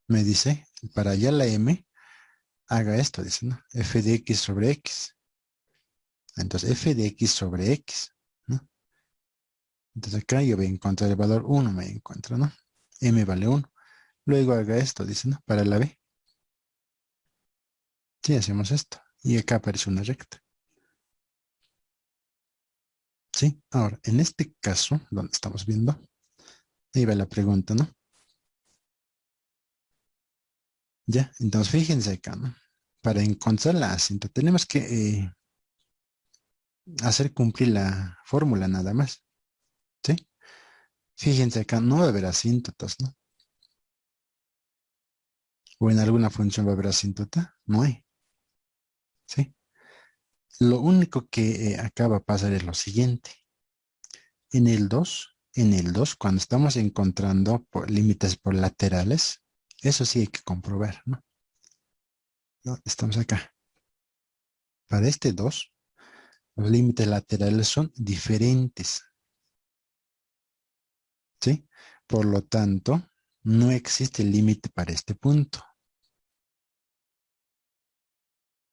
Me dice, para allá la m, haga esto, dice, ¿no? F de x sobre x. Entonces f de x sobre x, ¿no? Entonces acá yo voy a encontrar el valor 1, me encuentro, ¿no? M vale 1. Luego haga esto, dice, ¿no? Para la b. Sí, hacemos esto. Y acá aparece una recta. ¿Sí? Ahora, en este caso, donde estamos viendo, ahí va la pregunta, ¿no? Ya, entonces fíjense acá, ¿no? Para encontrar la asíntota, tenemos que hacer cumplir la fórmula nada más, ¿sí? Fíjense acá, no va a haber asíntotas, ¿no? ¿O en alguna función va a haber asíntota? No hay, ¿sí? Lo único que acá va a pasar es lo siguiente. En el 2, cuando estamos encontrando límites por laterales, eso sí hay que comprobar, ¿no? ¿No? Estamos acá. Para este 2, los límites laterales son diferentes, ¿sí? Por lo tanto, no existe límite para este punto.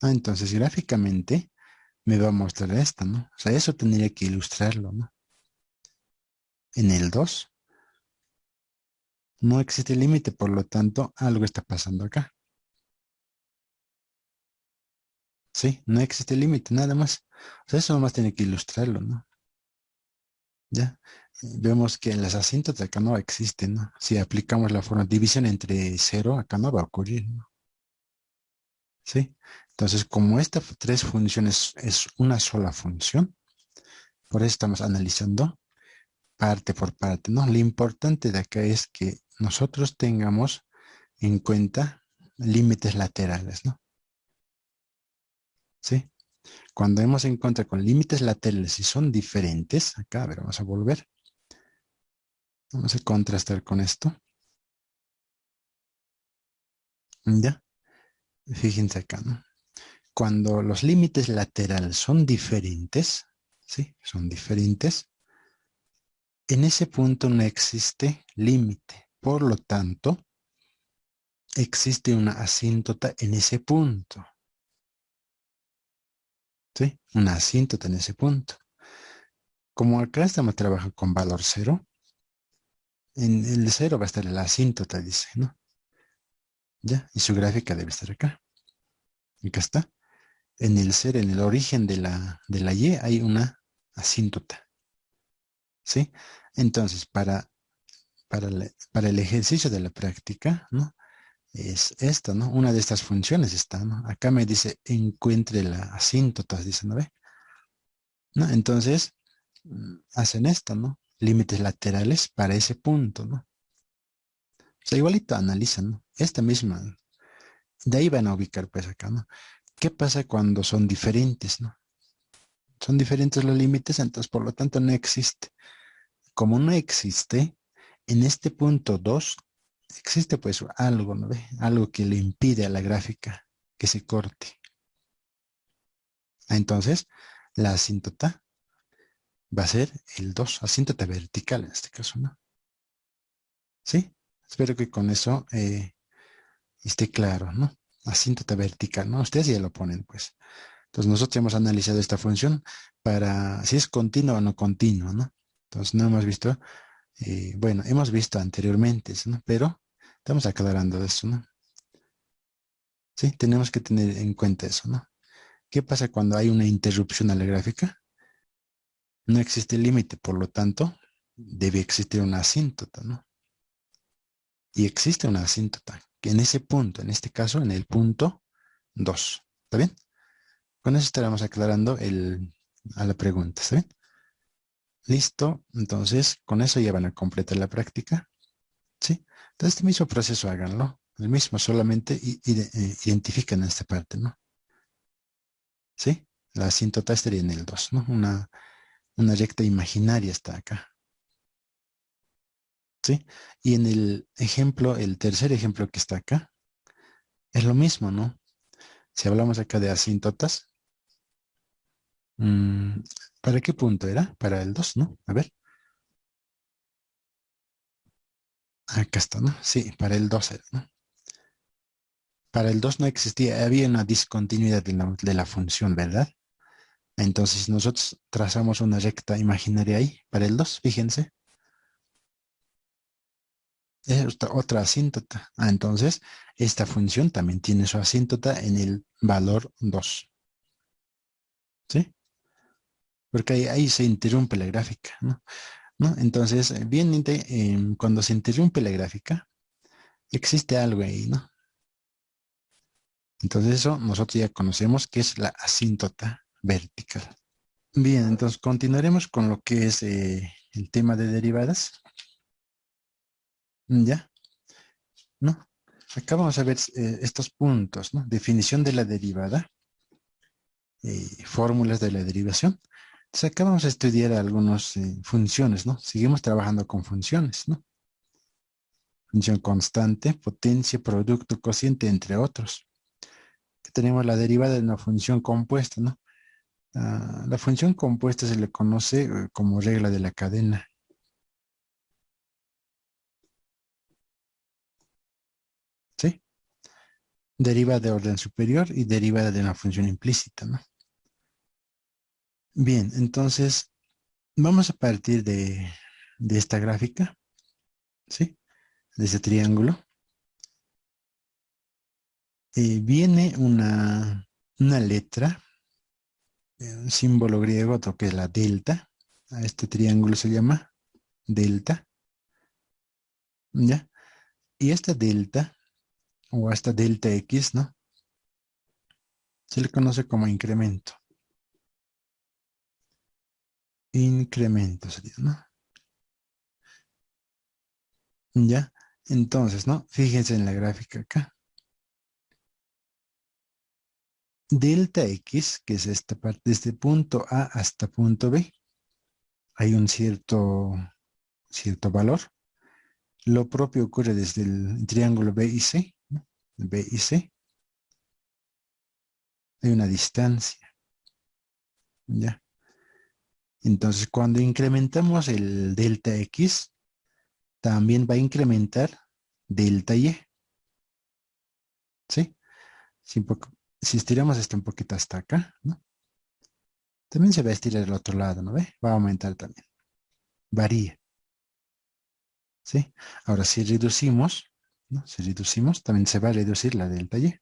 Entonces, gráficamente, me va a mostrar esto, ¿no? O sea, eso tendría que ilustrarlo, ¿no? En el 2 no existe límite, por lo tanto, algo está pasando acá. Sí, no existe límite, nada más. O sea, eso nomás tiene que ilustrarlo, ¿no? Ya. Vemos que en las asíntotas acá no existen, ¿no? Si aplicamos la forma de división entre 0, acá no va a ocurrir, ¿no? ¿Sí? Entonces, como estas tres funciones es una sola función, por eso estamos analizando parte por parte, ¿no? Lo importante de acá es que nosotros tengamos en cuenta límites laterales, ¿no? ¿Sí? Cuando hemos en cuenta con límites laterales y son diferentes, acá, a ver, vamos a volver. Vamos a contrastar con esto. ¿Ya? Fíjense acá, ¿no? Cuando los límites laterales son diferentes, ¿sí? Son diferentes, en ese punto no existe límite. Por lo tanto, existe una asíntota en ese punto. ¿Sí? Una asíntota en ese punto. Como acá estamos trabajando con valor 0, en el 0 va a estar la asíntota, dice, ¿no? ¿Ya? Y su gráfica debe estar acá. Acá está. En el 0, en el origen de la y, hay una asíntota. ¿Sí? Entonces, para el ejercicio de la práctica, ¿no? es esta, ¿no? Una de estas funciones está, ¿no? Acá me dice encuentre la asíntota, dice, ¿no ve? ¿No? Entonces, hacen esto, ¿no? Límites laterales para ese punto, ¿no? O sea, igualito analizan, ¿no? Esta misma, de ahí van a ubicar pues acá, ¿no? ¿Qué pasa cuando son diferentes, ¿no? Son diferentes los límites, entonces por lo tanto no existe. Como no existe, en este punto 2 existe pues algo, ¿no ve? Algo que le impide a la gráfica que se corte. Entonces, la asíntota va a ser el 2, asíntota vertical en este caso, ¿no? ¿Sí? Espero que con eso esté claro, ¿no? Asíntota vertical, ¿no? Ustedes ya lo ponen, pues. Entonces, nosotros hemos analizado esta función para si es continua o no continua, ¿no? Entonces, no hemos visto, bueno, hemos visto anteriormente, ¿no? Pero estamos aclarando eso, ¿no? Sí, tenemos que tener en cuenta eso, ¿no? ¿Qué pasa cuando hay una interrupción a la gráfica? No existe límite, por lo tanto, debe existir una asíntota, ¿no? Y existe una asíntota, que en ese punto, en este caso, en el punto 2. ¿Está bien? Con eso estaremos aclarando a la pregunta, ¿está bien? Listo, entonces con eso ya van a completar la práctica, ¿sí? Entonces este mismo proceso háganlo, el mismo, solamente identifican esta parte, ¿no? ¿Sí? La asíntota estaría en el 2, ¿no? Una recta imaginaria está acá, ¿sí? Y en el ejemplo, el tercer ejemplo que está acá, es lo mismo, ¿no? Si hablamos acá de asíntotas, mm, ¿para qué punto era? Para el 2, ¿no? A ver, acá está, ¿no? Sí, para el 2 era, ¿no? Para el 2 no existía, había una discontinuidad de la función, ¿verdad? Entonces nosotros trazamos una recta imaginaria ahí, para el 2, fíjense, es otra asíntota. Entonces esta función también tiene su asíntota en el valor 2, ¿sí? Porque ahí se interrumpe la gráfica, ¿no? ¿No? Entonces, bien, cuando se interrumpe la gráfica, existe algo ahí, ¿no? Entonces eso nosotros ya conocemos que es la asíntota vertical. Bien, entonces continuaremos con lo que es el tema de derivadas. ¿Ya? ¿No? Acá vamos a ver estos puntos, ¿no? Definición de la derivada, fórmulas de la derivación. Entonces acá vamos a estudiar algunas funciones, ¿no? Seguimos trabajando con funciones, ¿no? Función constante, potencia, producto, cociente, entre otros. Tenemos la derivada de una función compuesta, ¿no? La función compuesta se le conoce como regla de la cadena. ¿Sí? Deriva de orden superior y derivada de una función implícita, ¿no? Bien, entonces vamos a partir de esta gráfica, ¿sí? De ese triángulo. Viene una letra, un símbolo griego, otro que es la delta. A este triángulo se llama delta, ¿ya? Y esta delta, o esta delta X, ¿no? Se le conoce como incremento. Incremento sería, ¿no? ¿Ya? Entonces, ¿no? Fíjense en la gráfica acá. Delta X, que es esta parte, desde punto A hasta punto B, hay un cierto valor. Lo propio ocurre desde el triángulo B y C, ¿no? B y C, hay una distancia, ¿ya? Entonces, cuando incrementamos el delta X, también va a incrementar delta Y, ¿sí? Si, si estiramos esto un poquito hasta acá, ¿no? También se va a estirar el otro lado, ¿no ve? Va a aumentar también. Varía, ¿sí? Ahora, si reducimos, ¿no? Si reducimos, también se va a reducir la delta Y.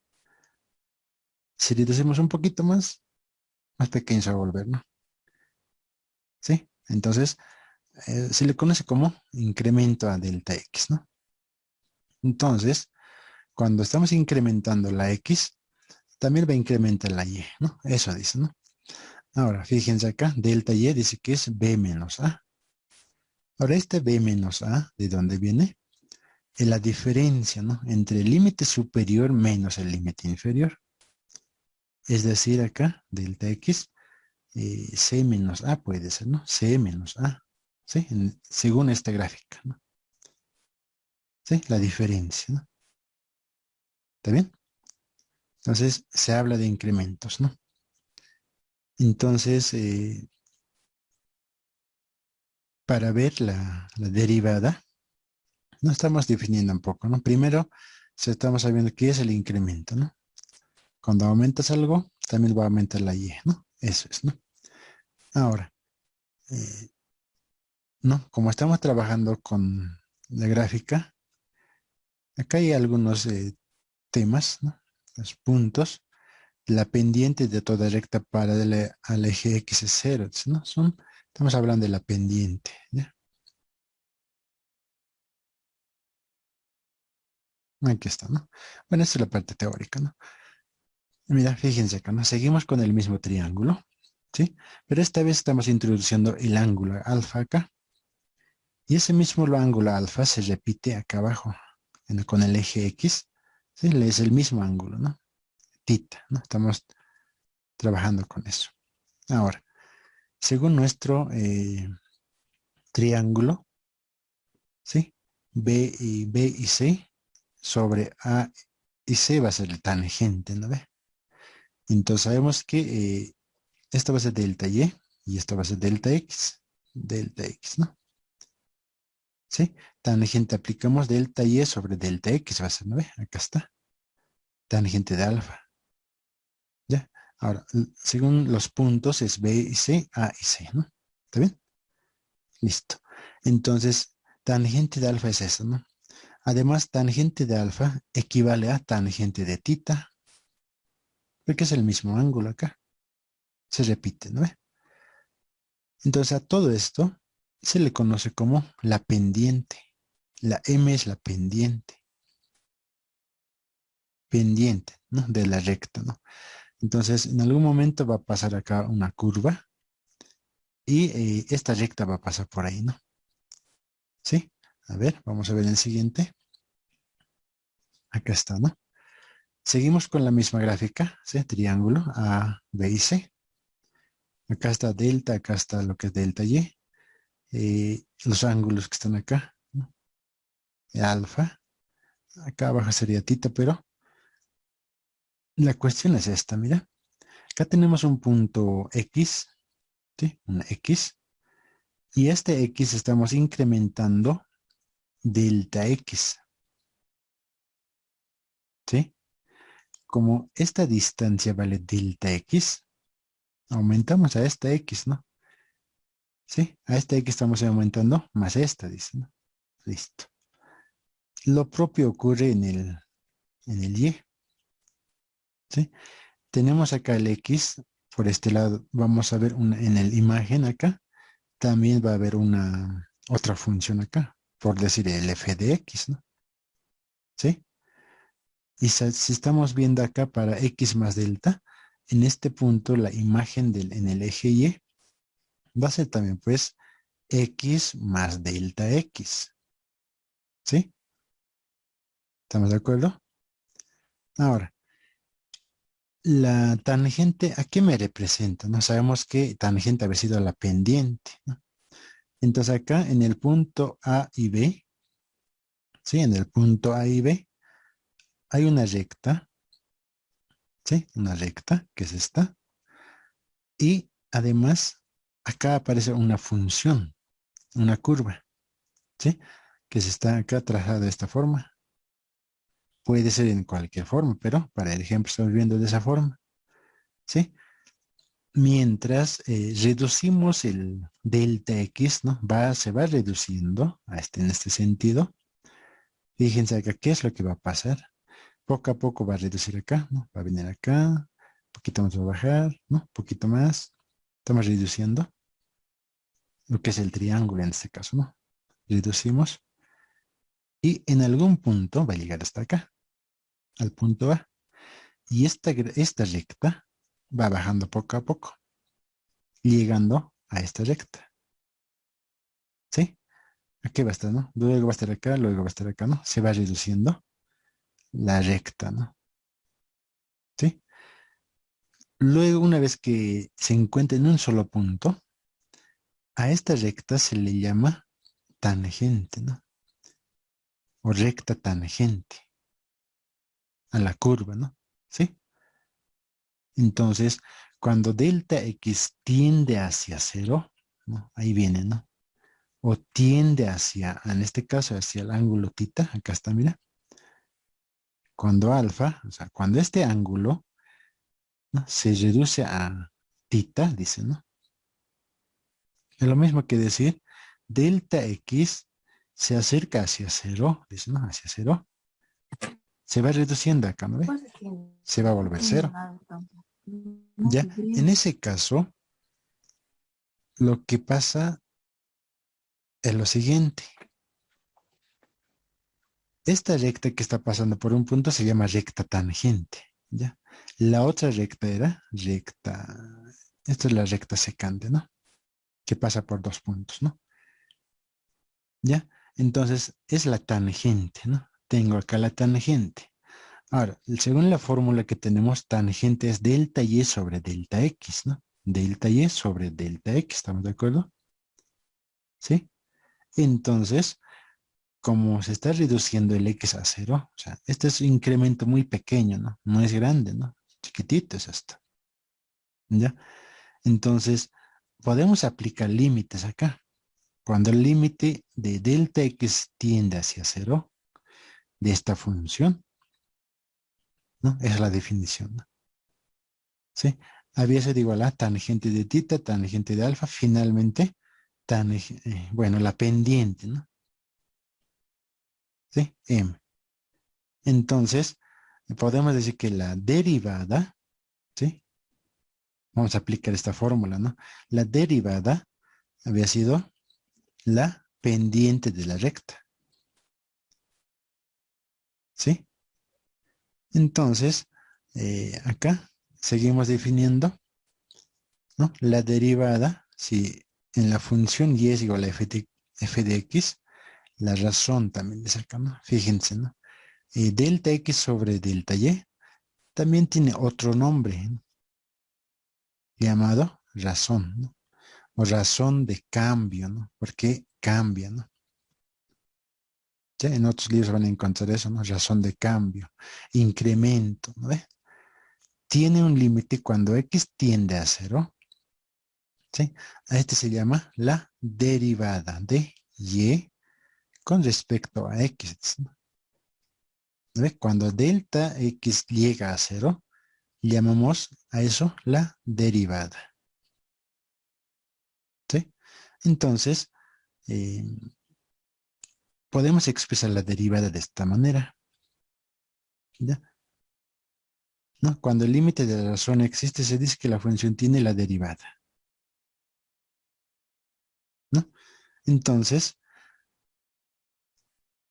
Si reducimos un poquito más pequeño se va a volver, ¿no? ¿Sí? Entonces, se le conoce como incremento a delta X, ¿no? Entonces, cuando estamos incrementando la X, también va a incrementar la Y, ¿no? Eso dice, ¿no? Ahora, fíjense acá, delta Y dice que es B menos A. Ahora, este B menos A, ¿de dónde viene? Es la diferencia, ¿no? Entre el límite superior menos el límite inferior. Es decir, acá, delta X, C menos A puede ser, ¿no? C menos A, ¿sí? Según esta gráfica, ¿no? ¿Sí? La diferencia, ¿no? ¿Está bien? Entonces, se habla de incrementos, ¿no? Entonces, para ver la derivada, no estamos definiendo un poco, ¿no? Primero, estamos sabiendo qué es el incremento, ¿no? Cuando aumentas algo, también va a aumentar la Y, ¿no? Eso es, ¿no? Ahora, eh, ¿no? Como estamos trabajando con la gráfica, acá hay algunos temas, ¿no? Los puntos. La pendiente de toda recta paralela al eje X es 0, ¿no? Estamos hablando de la pendiente, ¿ya? Aquí está, ¿no? Bueno, esta es la parte teórica, ¿no? Mira, fíjense acá, ¿no? Seguimos con el mismo triángulo, ¿sí? Pero esta vez estamos introduciendo el ángulo alfa acá. Y ese mismo ángulo alfa se repite acá abajo, con el eje X, ¿sí? Es el mismo ángulo, ¿no? Tita, ¿no? Estamos trabajando con eso. Ahora, según nuestro triángulo, ¿sí? B y C sobre A y C va a ser el tangente, ¿no ve? Entonces sabemos que esto va a ser delta y esto va a ser delta X, ¿no? ¿Sí? Tangente aplicamos delta Y sobre delta X, va a ser, ¿no ve? Acá está. Tangente de alfa, ¿ya? Ahora, según los puntos es B y C, A y C, ¿no? ¿Está bien? Listo. Entonces, tangente de alfa es eso, ¿no? Además, tangente de alfa equivale a tangente de tita, porque es el mismo ángulo acá. Se repite, ¿no ve? Entonces, a todo esto se le conoce como la pendiente. La M es la pendiente, ¿no? De la recta, ¿no? Entonces, en algún momento va a pasar acá una curva y esta recta va a pasar por ahí, ¿no? ¿Sí? A ver, vamos a ver el siguiente. Acá está, ¿no? Seguimos con la misma gráfica, ¿sí? Triángulo A, B y C. Acá está delta, acá está lo que es delta Y. Los ángulos que están acá, ¿no? Alfa. Acá abajo sería tita, pero la cuestión es esta, mira. Acá tenemos un punto X, ¿sí? Una X. Y este X estamos incrementando delta X, ¿sí? Como esta distancia vale delta X, aumentamos a esta X, ¿no? ¿Sí? A esta X estamos aumentando más esta, dice, ¿no? Listo. Lo propio ocurre en el Y, ¿sí? Tenemos acá el X, por este lado vamos a ver en la imagen acá, también va a haber una otra función acá, por decir el f de X, ¿no? ¿Sí? Y si estamos viendo acá para X más delta, en este punto la imagen en el eje Y va a ser también pues X más delta X, ¿sí? ¿Estamos de acuerdo? Ahora, la tangente, ¿a qué me representa? No sabemos que tangente ha sido la pendiente, ¿no? Entonces acá en el punto A y B, ¿sí? En el punto A y B hay una recta, ¿sí? Una recta, que es esta. Y además acá aparece una función, una curva, ¿sí? Que se está acá trazada de esta forma. Puede ser en cualquier forma, pero para el ejemplo estamos viendo de esa forma, ¿sí? Mientras reducimos el delta X, ¿no? Se va reduciendo en este sentido. Fíjense acá, ¿qué es lo que va a pasar? Poco a poco va a reducir acá, ¿no? Va a venir acá, un poquito más va a bajar, ¿no? Un poquito más. Estamos reduciendo lo que es el triángulo en este caso, ¿no? Reducimos y en algún punto va a llegar hasta acá. al punto A. Y esta recta va bajando poco a poco, llegando a esta recta. ¿Sí? Aquí va a estar, ¿no? Luego va a estar acá, luego va a estar acá, ¿no? Se va reduciendo la recta, ¿no? ¿Sí? Luego, una vez que se encuentra en un solo punto, a esta recta se le llama tangente, ¿no? O recta tangente a la curva, ¿no? ¿Sí? Entonces, cuando delta x tiende hacia cero, ¿no? Ahí viene, ¿no? O tiende hacia, en este caso, hacia el ángulo tita, acá está, mira. Cuando alfa, o sea, cuando este ángulo, ¿no?, se reduce a tita, dice, ¿no? Es lo mismo que decir delta x se acerca hacia cero, dice, ¿no? Hacia cero. Se va reduciendo acá, ¿no ve? Se va a volver cero. Ya, en ese caso, lo que pasa es lo siguiente. Esta recta que está pasando por un punto se llama recta tangente, ¿ya? La otra recta era recta, esta es la recta secante, ¿no? Que pasa por dos puntos, ¿no? ¿Ya? Entonces, es la tangente, ¿no? Tengo acá la tangente. Ahora, según la fórmula que tenemos, tangente es delta y sobre delta x, ¿no? Delta y sobre delta x, ¿estamos de acuerdo? ¿Sí? Entonces, como se está reduciendo el x a cero, o sea, este es un incremento muy pequeño, ¿no? No es grande, ¿no? Chiquitito es esto, ¿ya? Entonces, podemos aplicar límites acá. Cuando el límite de delta x tiende hacia cero, de esta función, ¿no? Es la definición, ¿no? ¿Sí? Había sido igual a tangente de tita, tangente de alfa, finalmente, bueno, la pendiente, ¿no? ¿Sí? M. Entonces, podemos decir que la derivada, ¿sí? Vamos a aplicar esta fórmula, ¿no? La derivada había sido la pendiente de la recta, ¿sí? Entonces, acá seguimos definiendo, ¿no? La derivada, si en la función y es igual a f de x, la razón también de acá, ¿no? Fíjense, ¿no? Delta x sobre delta y también tiene otro nombre, ¿no?, llamado razón, ¿no? O razón de cambio, ¿no? Porque cambia, ¿no? ¿Sí? En otros libros van a encontrar eso, ¿no? Razón de cambio, incremento, ¿no ve? Tiene un límite cuando x tiende a cero, ¿sí? A este se llama la derivada de y con respecto a x, ¿no? ¿No ve? Cuando delta x llega a cero, llamamos a eso la derivada, ¿sí? Entonces, eh, podemos expresar la derivada de esta manera, ¿ya? ¿No? Cuando el límite de la razón existe, se dice que la función tiene la derivada, ¿no? Entonces,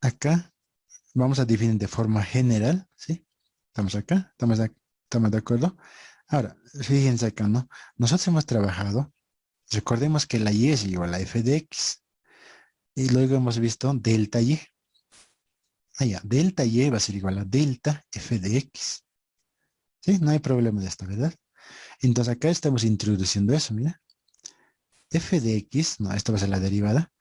acá vamos a definir de forma general, ¿sí? ¿Estamos acá? ¿Estamos de acuerdo? Ahora, fíjense acá, ¿no? Nosotros hemos trabajado, recordemos que la y es igual a f de x, y luego hemos visto delta y. Ah, ya, delta y va a ser igual a delta f de x, ¿sí? No hay problema de esto, ¿verdad? Entonces acá estamos introduciendo eso, mira. F de x, no, esto va a ser la derivada.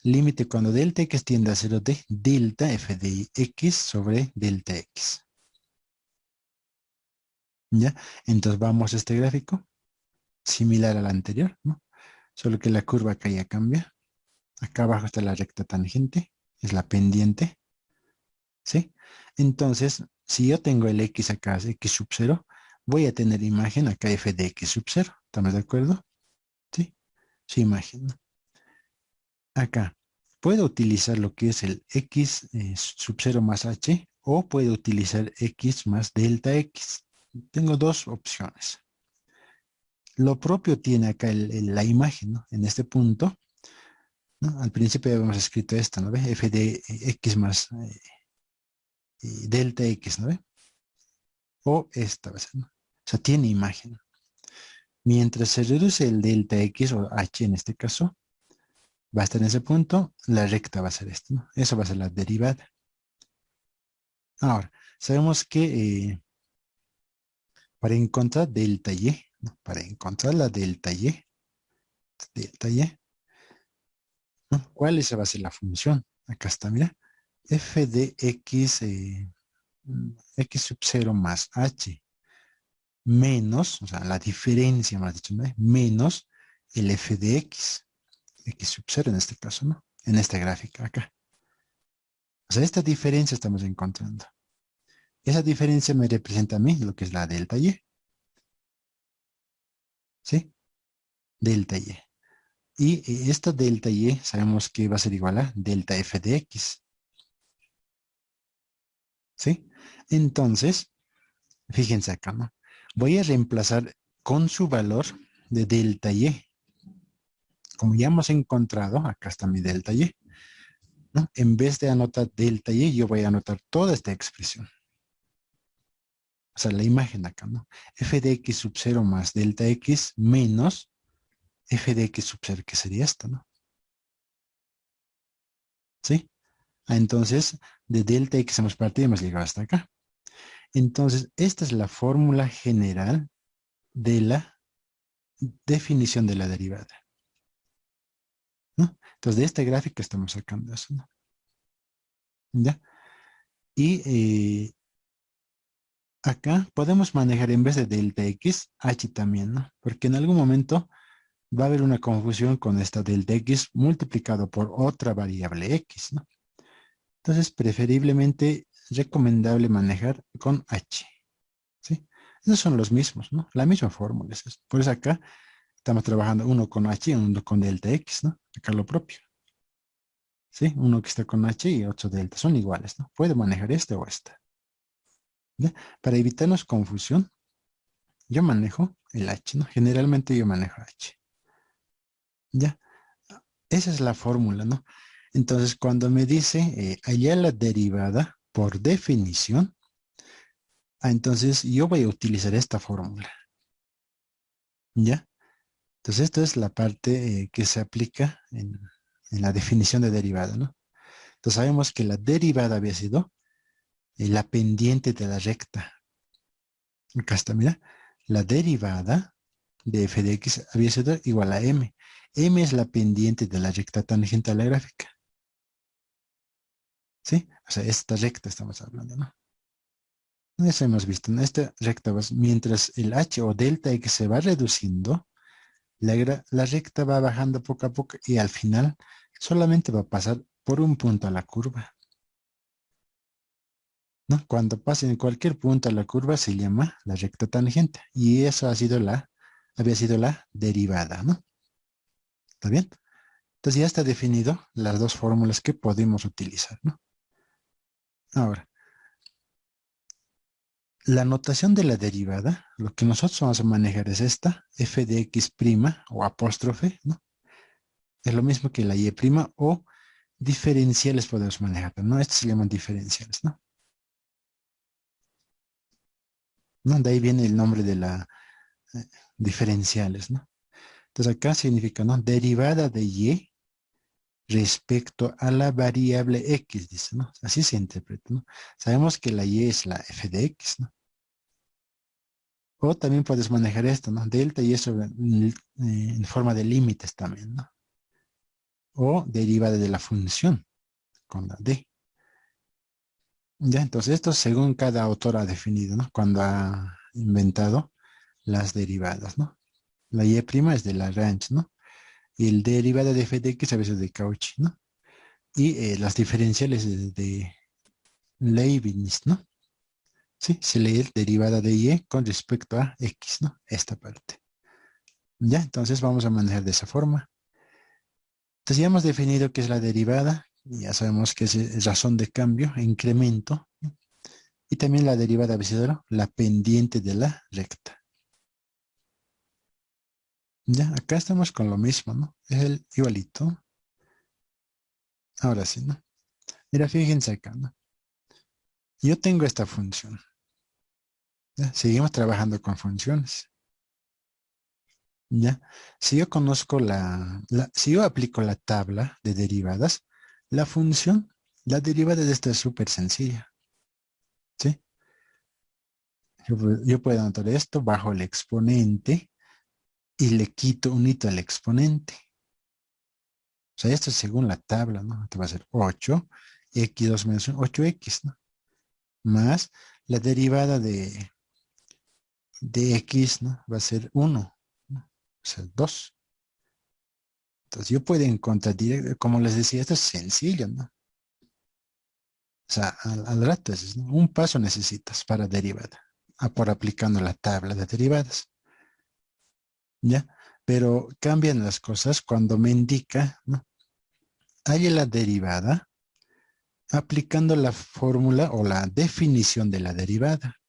Límite cuando delta x tiende a 0 de delta f de x sobre delta x. ¿Ya? Entonces vamos a este gráfico, similar al anterior, ¿no? Solo que la curva acá ya cambia. Acá abajo está la recta tangente, es la pendiente, ¿sí? Entonces, si yo tengo el x acá, x sub 0, voy a tener imagen acá f de x sub 0. ¿Estamos de acuerdo? ¿Sí? Sí, imagen, ¿no? Acá, puedo utilizar lo que es el x sub 0 más h o puedo utilizar x más delta x. Tengo dos opciones. Lo propio tiene acá la imagen, ¿no? En este punto, ¿no? Al principio habíamos escrito esto, ¿no ve? F de x más delta x, ¿no ve? o esta va a ser, ¿no? O sea, tiene imagen. Mientras se reduce el delta X o H en este caso, va a estar en ese punto, la recta va a ser esto, ¿no? Eso va a ser la derivada. Ahora, sabemos que para encontrar delta Y, ¿no? Para encontrar la delta Y, ¿no? ¿Cuál esa va a ser la función? Acá está, mira. F de X, X sub 0 más H menos, o sea, la diferencia, más dicho, ¿no? Menos el F de X sub 0 en este caso, ¿no? En esta gráfica acá. O sea, esta diferencia estamos encontrando. Esa diferencia me representa a mí lo que es la delta Y, ¿sí? Delta Y. Y esta delta Y sabemos que va a ser igual a delta F de X, ¿sí? Entonces, fíjense acá, ¿no? Voy a reemplazar con su valor de delta Y. Como ya hemos encontrado, acá está mi delta Y, ¿no? En vez de anotar delta Y, yo voy a anotar toda esta expresión. O sea, la imagen acá, ¿no? F de X sub 0 más delta X menos F de X sub 0, que sería esto, ¿no? ¿Sí? Entonces, de delta X hemos partido y hemos llegado hasta acá. Entonces, esta es la fórmula general de la definición de la derivada, ¿no? Entonces, de esta gráfica estamos sacando eso, ¿no? ¿Ya? Y acá podemos manejar en vez de delta X, H también, ¿no? Porque en algún momento va a haber una confusión con esta delta X multiplicado por otra variable X, ¿no? Entonces, preferiblemente recomendable manejar con H, ¿sí? Esos son los mismos, ¿no? La misma fórmula es esto. Por eso acá estamos trabajando uno con H y uno con delta X, ¿no? Acá lo propio, ¿sí? Uno que está con H y otro delta. Son iguales, ¿no? Puede manejar este o esta, ¿ya? Para evitarnos confusión, yo manejo el H, ¿no? Generalmente yo manejo H, ¿ya? Esa es la fórmula, ¿no? Entonces, cuando me dice allá la derivada, por definición, entonces yo voy a utilizar esta fórmula, ¿ya? Entonces, esto es la parte que se aplica en la definición de derivada, ¿no? Entonces, sabemos que la derivada había sido la pendiente de la recta. Acá está, mira. La derivada de f de x había sido igual a m. M es la pendiente de la recta tangente a la gráfica, ¿sí? O sea, esta recta estamos hablando, ¿no? Eso hemos visto, ¿no? Esta recta, mientras el h o delta x se va reduciendo, la recta va bajando poco a poco y al final solamente va a pasar por un punto a la curva, ¿no? Cuando pase en cualquier punto a la curva se llama la recta tangente y eso había sido la derivada, ¿no? ¿Está bien? Entonces ya está definido las dos fórmulas que podemos utilizar, ¿no? Ahora, la notación de la derivada, lo que nosotros vamos a manejar es esta, f de x' o apóstrofe, ¿no? Es lo mismo que la y' o diferenciales podemos manejar, ¿no? Estos se llaman diferenciales, ¿no? ¿No? De ahí viene el nombre de la diferenciales, ¿no? Entonces acá significa, ¿no? Derivada de y respecto a la variable x, dice, ¿no? Así se interpreta, ¿no? Sabemos que la y es la f de x, ¿no? O también puedes manejar esto, ¿no? Delta y eso en forma de límites también, ¿no? O derivada de la función con la d. Ya, entonces esto según cada autor ha definido, ¿no? Cuando ha inventado las derivadas, ¿no? La y' es de Lagrange, ¿no? Y el derivada de f de x a veces de Cauchy, ¿no? Y las diferenciales de Leibniz, ¿no? Sí, se lee derivada de y con respecto a x, ¿no? Esta parte. Ya, entonces vamos a manejar de esa forma. Entonces ya hemos definido qué es la derivada, ya sabemos que es razón de cambio, incremento, ¿no? Y también la derivada vencedora, la pendiente de la recta. Ya, acá estamos con lo mismo, ¿no? Es el igualito. Ahora sí, ¿no? Mira, fíjense acá, ¿no? Yo tengo esta función. ¿Ya? Seguimos trabajando con funciones. ¿Ya? Si yo conozco si yo aplico la tabla de derivadas, la función, la derivada de esta es súper sencilla. ¿Sí? Yo puedo anotar esto bajo el exponente y le quito un hito al exponente. O sea, esto es según la tabla, ¿no? Esto va a ser 8, x2 menos 1, 8x, ¿no? Más la derivada de x, ¿no? Va a ser 1, ¿no? O sea, 2. Entonces yo puedo encontrar directo, como les decía, esto es sencillo, ¿no? O sea, al rato es, ¿no? Un paso necesitas para derivada, por aplicando la tabla de derivadas, ¿ya? Pero cambian las cosas cuando me indica, ¿no? Hay la derivada aplicando la fórmula o la definición de la derivada.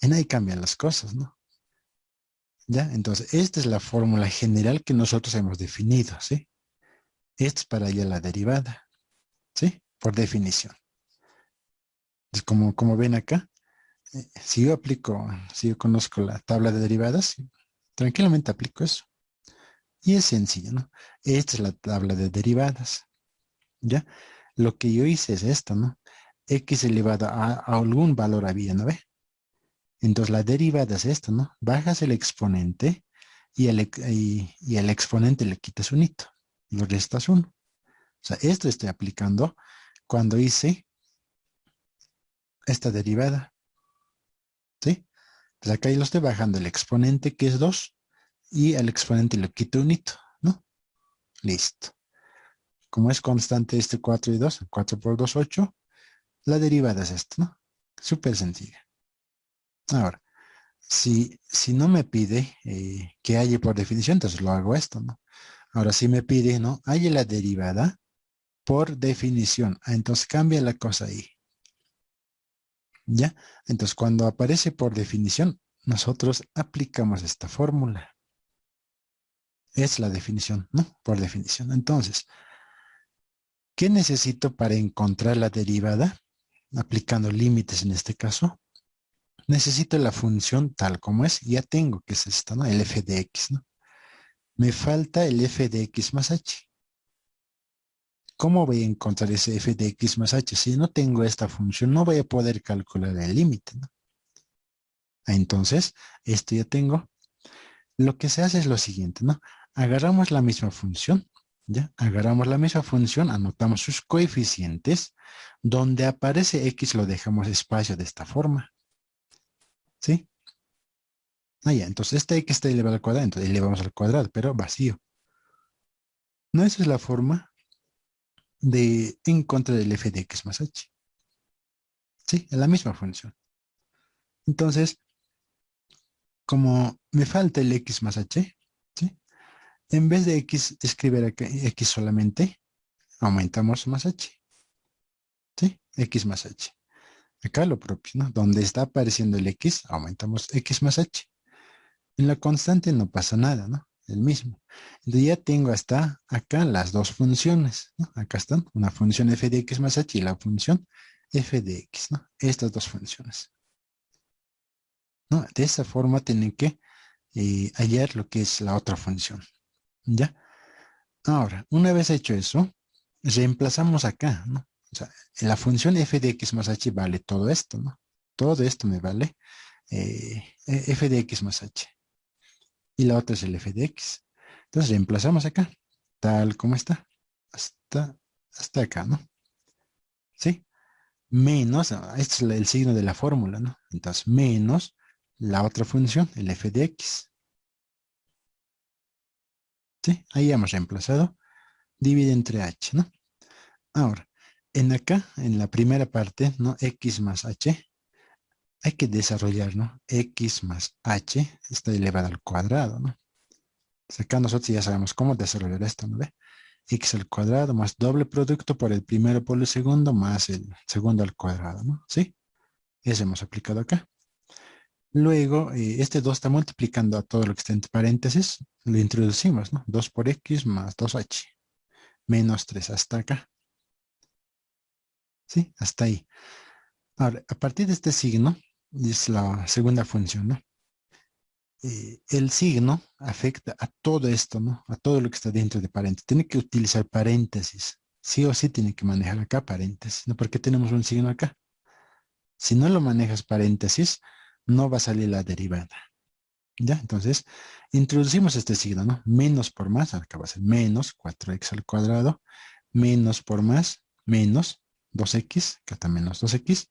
En ahí cambian las cosas, ¿no? ¿Ya? Entonces, esta es la fórmula general que nosotros hemos definido, ¿sí? Esta es para allá la derivada, ¿sí? Por definición. Entonces, como ven acá, si yo conozco la tabla de derivadas, tranquilamente aplico eso. Y es sencillo, ¿no? Esta es la tabla de derivadas, ¿ya? Lo que yo hice es esto, ¿no? X elevado a algún valor había, ¿no ve? Entonces la derivada es esto, ¿no? Bajas el exponente y al exponente le quitas un hito. Y lo restas 1. O sea, esto estoy aplicando cuando hice esta derivada, ¿sí? Pues acá yo lo estoy bajando el exponente que es 2 y al exponente le quito un hito, ¿no? Listo. Como es constante este 4 y 2, 4 por 2, 8, la derivada es esto, ¿no? Súper sencilla. Ahora, si no me pide que haya por definición, entonces lo hago esto, ¿no? Ahora, si me pide, ¿no? Haya la derivada por definición. Entonces cambia la cosa ahí. ¿Ya? Entonces, cuando aparece por definición, nosotros aplicamos esta fórmula. Es la definición, ¿no? Por definición. Entonces, ¿qué necesito para encontrar la derivada? Aplicando límites en este caso. Necesito la función tal como es. Ya tengo que es esta, ¿no? El f de x, ¿no? Me falta el f de x más h. ¿Cómo voy a encontrar ese f de x más h? Si no tengo esta función, no voy a poder calcular el límite, ¿no? Entonces, esto ya tengo. Lo que se hace es lo siguiente, ¿no? Agarramos la misma función, ¿ya? Agarramos la misma función, anotamos sus coeficientes, donde aparece x lo dejamos espacio de esta forma, ¿sí? Ya, entonces este x está elevado al cuadrado, entonces elevamos al cuadrado, pero vacío. No, esa es la forma de en contra del f de x más h, ¿sí? Es la misma función. Entonces, como me falta el x más h, ¿sí? En vez de x, escribir acá x solamente, aumentamos más h, ¿sí? X más h. Acá lo propio, ¿no? Donde está apareciendo el x, aumentamos x más h. En la constante no pasa nada, ¿no? El mismo. Entonces ya tengo hasta acá las dos funciones, ¿no? Acá están, una función f de x más h y la función f de x, ¿no? Estas dos funciones, ¿no? De esa forma tienen que hallar lo que es la otra función, ¿ya? Ahora, una vez hecho eso, reemplazamos acá, ¿no? O sea, la función f de x más h vale todo esto, ¿no? Todo esto me vale f de x más h. Y la otra es el f de x. Entonces reemplazamos acá, tal como está, hasta, hasta acá, ¿no? ¿Sí? Menos, este es el signo de la fórmula, ¿no? Entonces, menos la otra función, el f de x. ¿Sí? Ahí hemos reemplazado, divide entre h, ¿no? Ahora, en acá, en la primera parte, ¿no? X más h, hay que desarrollar, ¿no? X más h está elevado al cuadrado, ¿no? Acá nosotros ya sabemos cómo desarrollar esto, ¿no ve? X al cuadrado más doble producto por el primero por el segundo más el segundo al cuadrado, ¿no? ¿Sí? Eso hemos aplicado acá. Luego, este 2 está multiplicando a todo lo que está entre paréntesis. Lo introducimos, ¿no? 2 por X más 2H. Menos 3 hasta acá. ¿Sí? Hasta ahí. Ahora, a partir de este signo, Es la segunda función, ¿no? El signo afecta a todo esto, ¿no? A todo lo que está dentro de paréntesis. Tiene que utilizar paréntesis. Sí o sí tiene que manejar acá paréntesis, ¿no? Porque tenemos un signo acá. Si no lo manejas paréntesis, no va a salir la derivada. ¿Ya? Entonces, introducimos este signo, ¿no? Menos por más, acá va a ser menos 4x al cuadrado, menos por más, menos 2x, acá está menos 2x,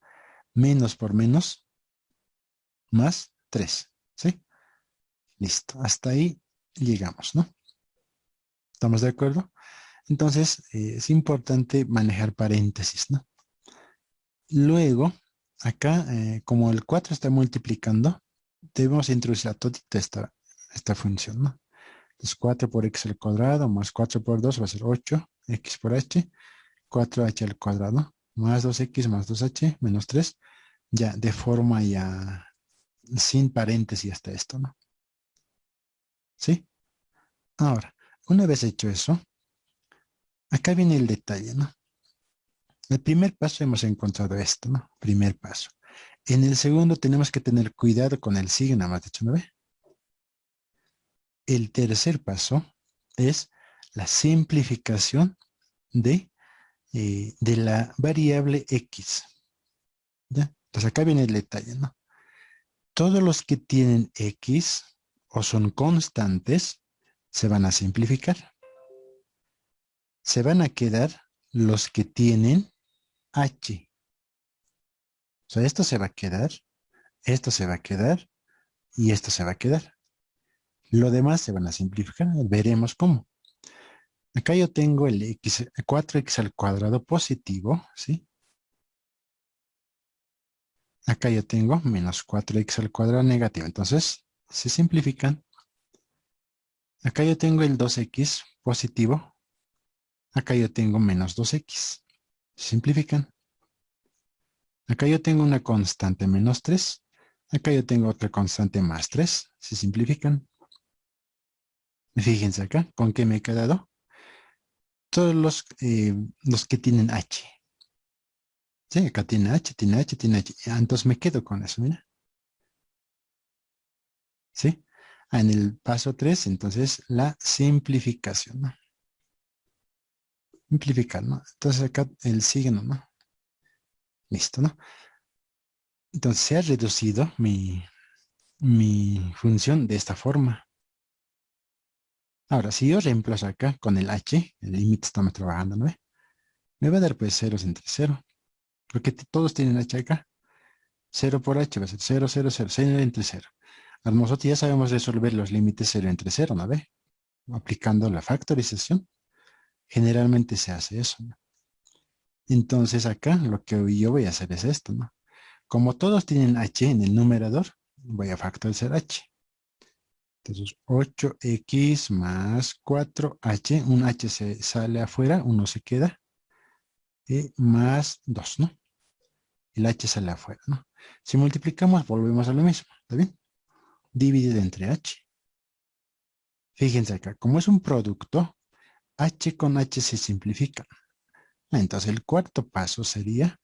menos por menos, más 3, ¿sí? Listo, hasta ahí llegamos, ¿no? ¿Estamos de acuerdo? Entonces, es importante manejar paréntesis, ¿no? Luego, acá, como el 4 está multiplicando, debemos introducir a todita esta función, ¿no? Entonces, 4 por x al cuadrado más 4 por 2 va a ser 8, x por h, 4h al cuadrado, más 2x más 2h, menos 3, ya de forma ya sin paréntesis hasta esto, ¿no? ¿Sí? Ahora, una vez hecho eso, acá viene el detalle, ¿no? El primer paso hemos encontrado esto, ¿no? Primer paso. En el segundo tenemos que tener cuidado con el signo, más dicho, ¿no ve? El tercer paso es la simplificación de la variable x, ¿ya? Entonces acá viene el detalle, ¿no? Todos los que tienen x o son constantes se van a simplificar. Se van a quedar los que tienen h. O sea, esto se va a quedar, esto se va a quedar y esto se va a quedar. Lo demás se van a simplificar. Veremos cómo. Acá yo tengo el x, 4x al cuadrado positivo, ¿sí? Acá yo tengo menos 4x al cuadrado negativo. Entonces, se simplifican. Acá yo tengo el 2x positivo. Acá yo tengo menos 2x. Se simplifican. Acá yo tengo una constante menos 3. Acá yo tengo otra constante más 3. Se simplifican. Fíjense acá, ¿con qué me he quedado? Todos los que tienen h. Sí, acá tiene h, tiene h, tiene h. Entonces me quedo con eso, mira. ¿Sí? En el paso 3, entonces, la simplificación, ¿no? Simplificar, ¿no? Entonces acá el signo, ¿no? Listo, ¿no? Entonces se ha reducido mi función de esta forma. Ahora, si yo reemplazo acá con el h, el límite estamos trabajando, ¿no? Me va a dar pues ceros entre cero, porque todos tienen h acá. 0 por h va a ser 0, 0, 0, 0 entre cero. Ahora, nosotros ya sabemos resolver los límites 0 entre cero, ¿no ve? Aplicando la factorización. Generalmente se hace eso, ¿no? Entonces acá lo que yo voy a hacer es esto, ¿no? Como todos tienen h en el numerador, voy a factorizar h. Entonces 8x más 4h, un h se sale afuera, uno se queda, y más 2, ¿no? El h sale afuera, ¿no? Si multiplicamos, volvemos a lo mismo, ¿está bien? Dividido entre h. Fíjense acá, como es un producto, h con h se simplifica. Entonces el cuarto paso sería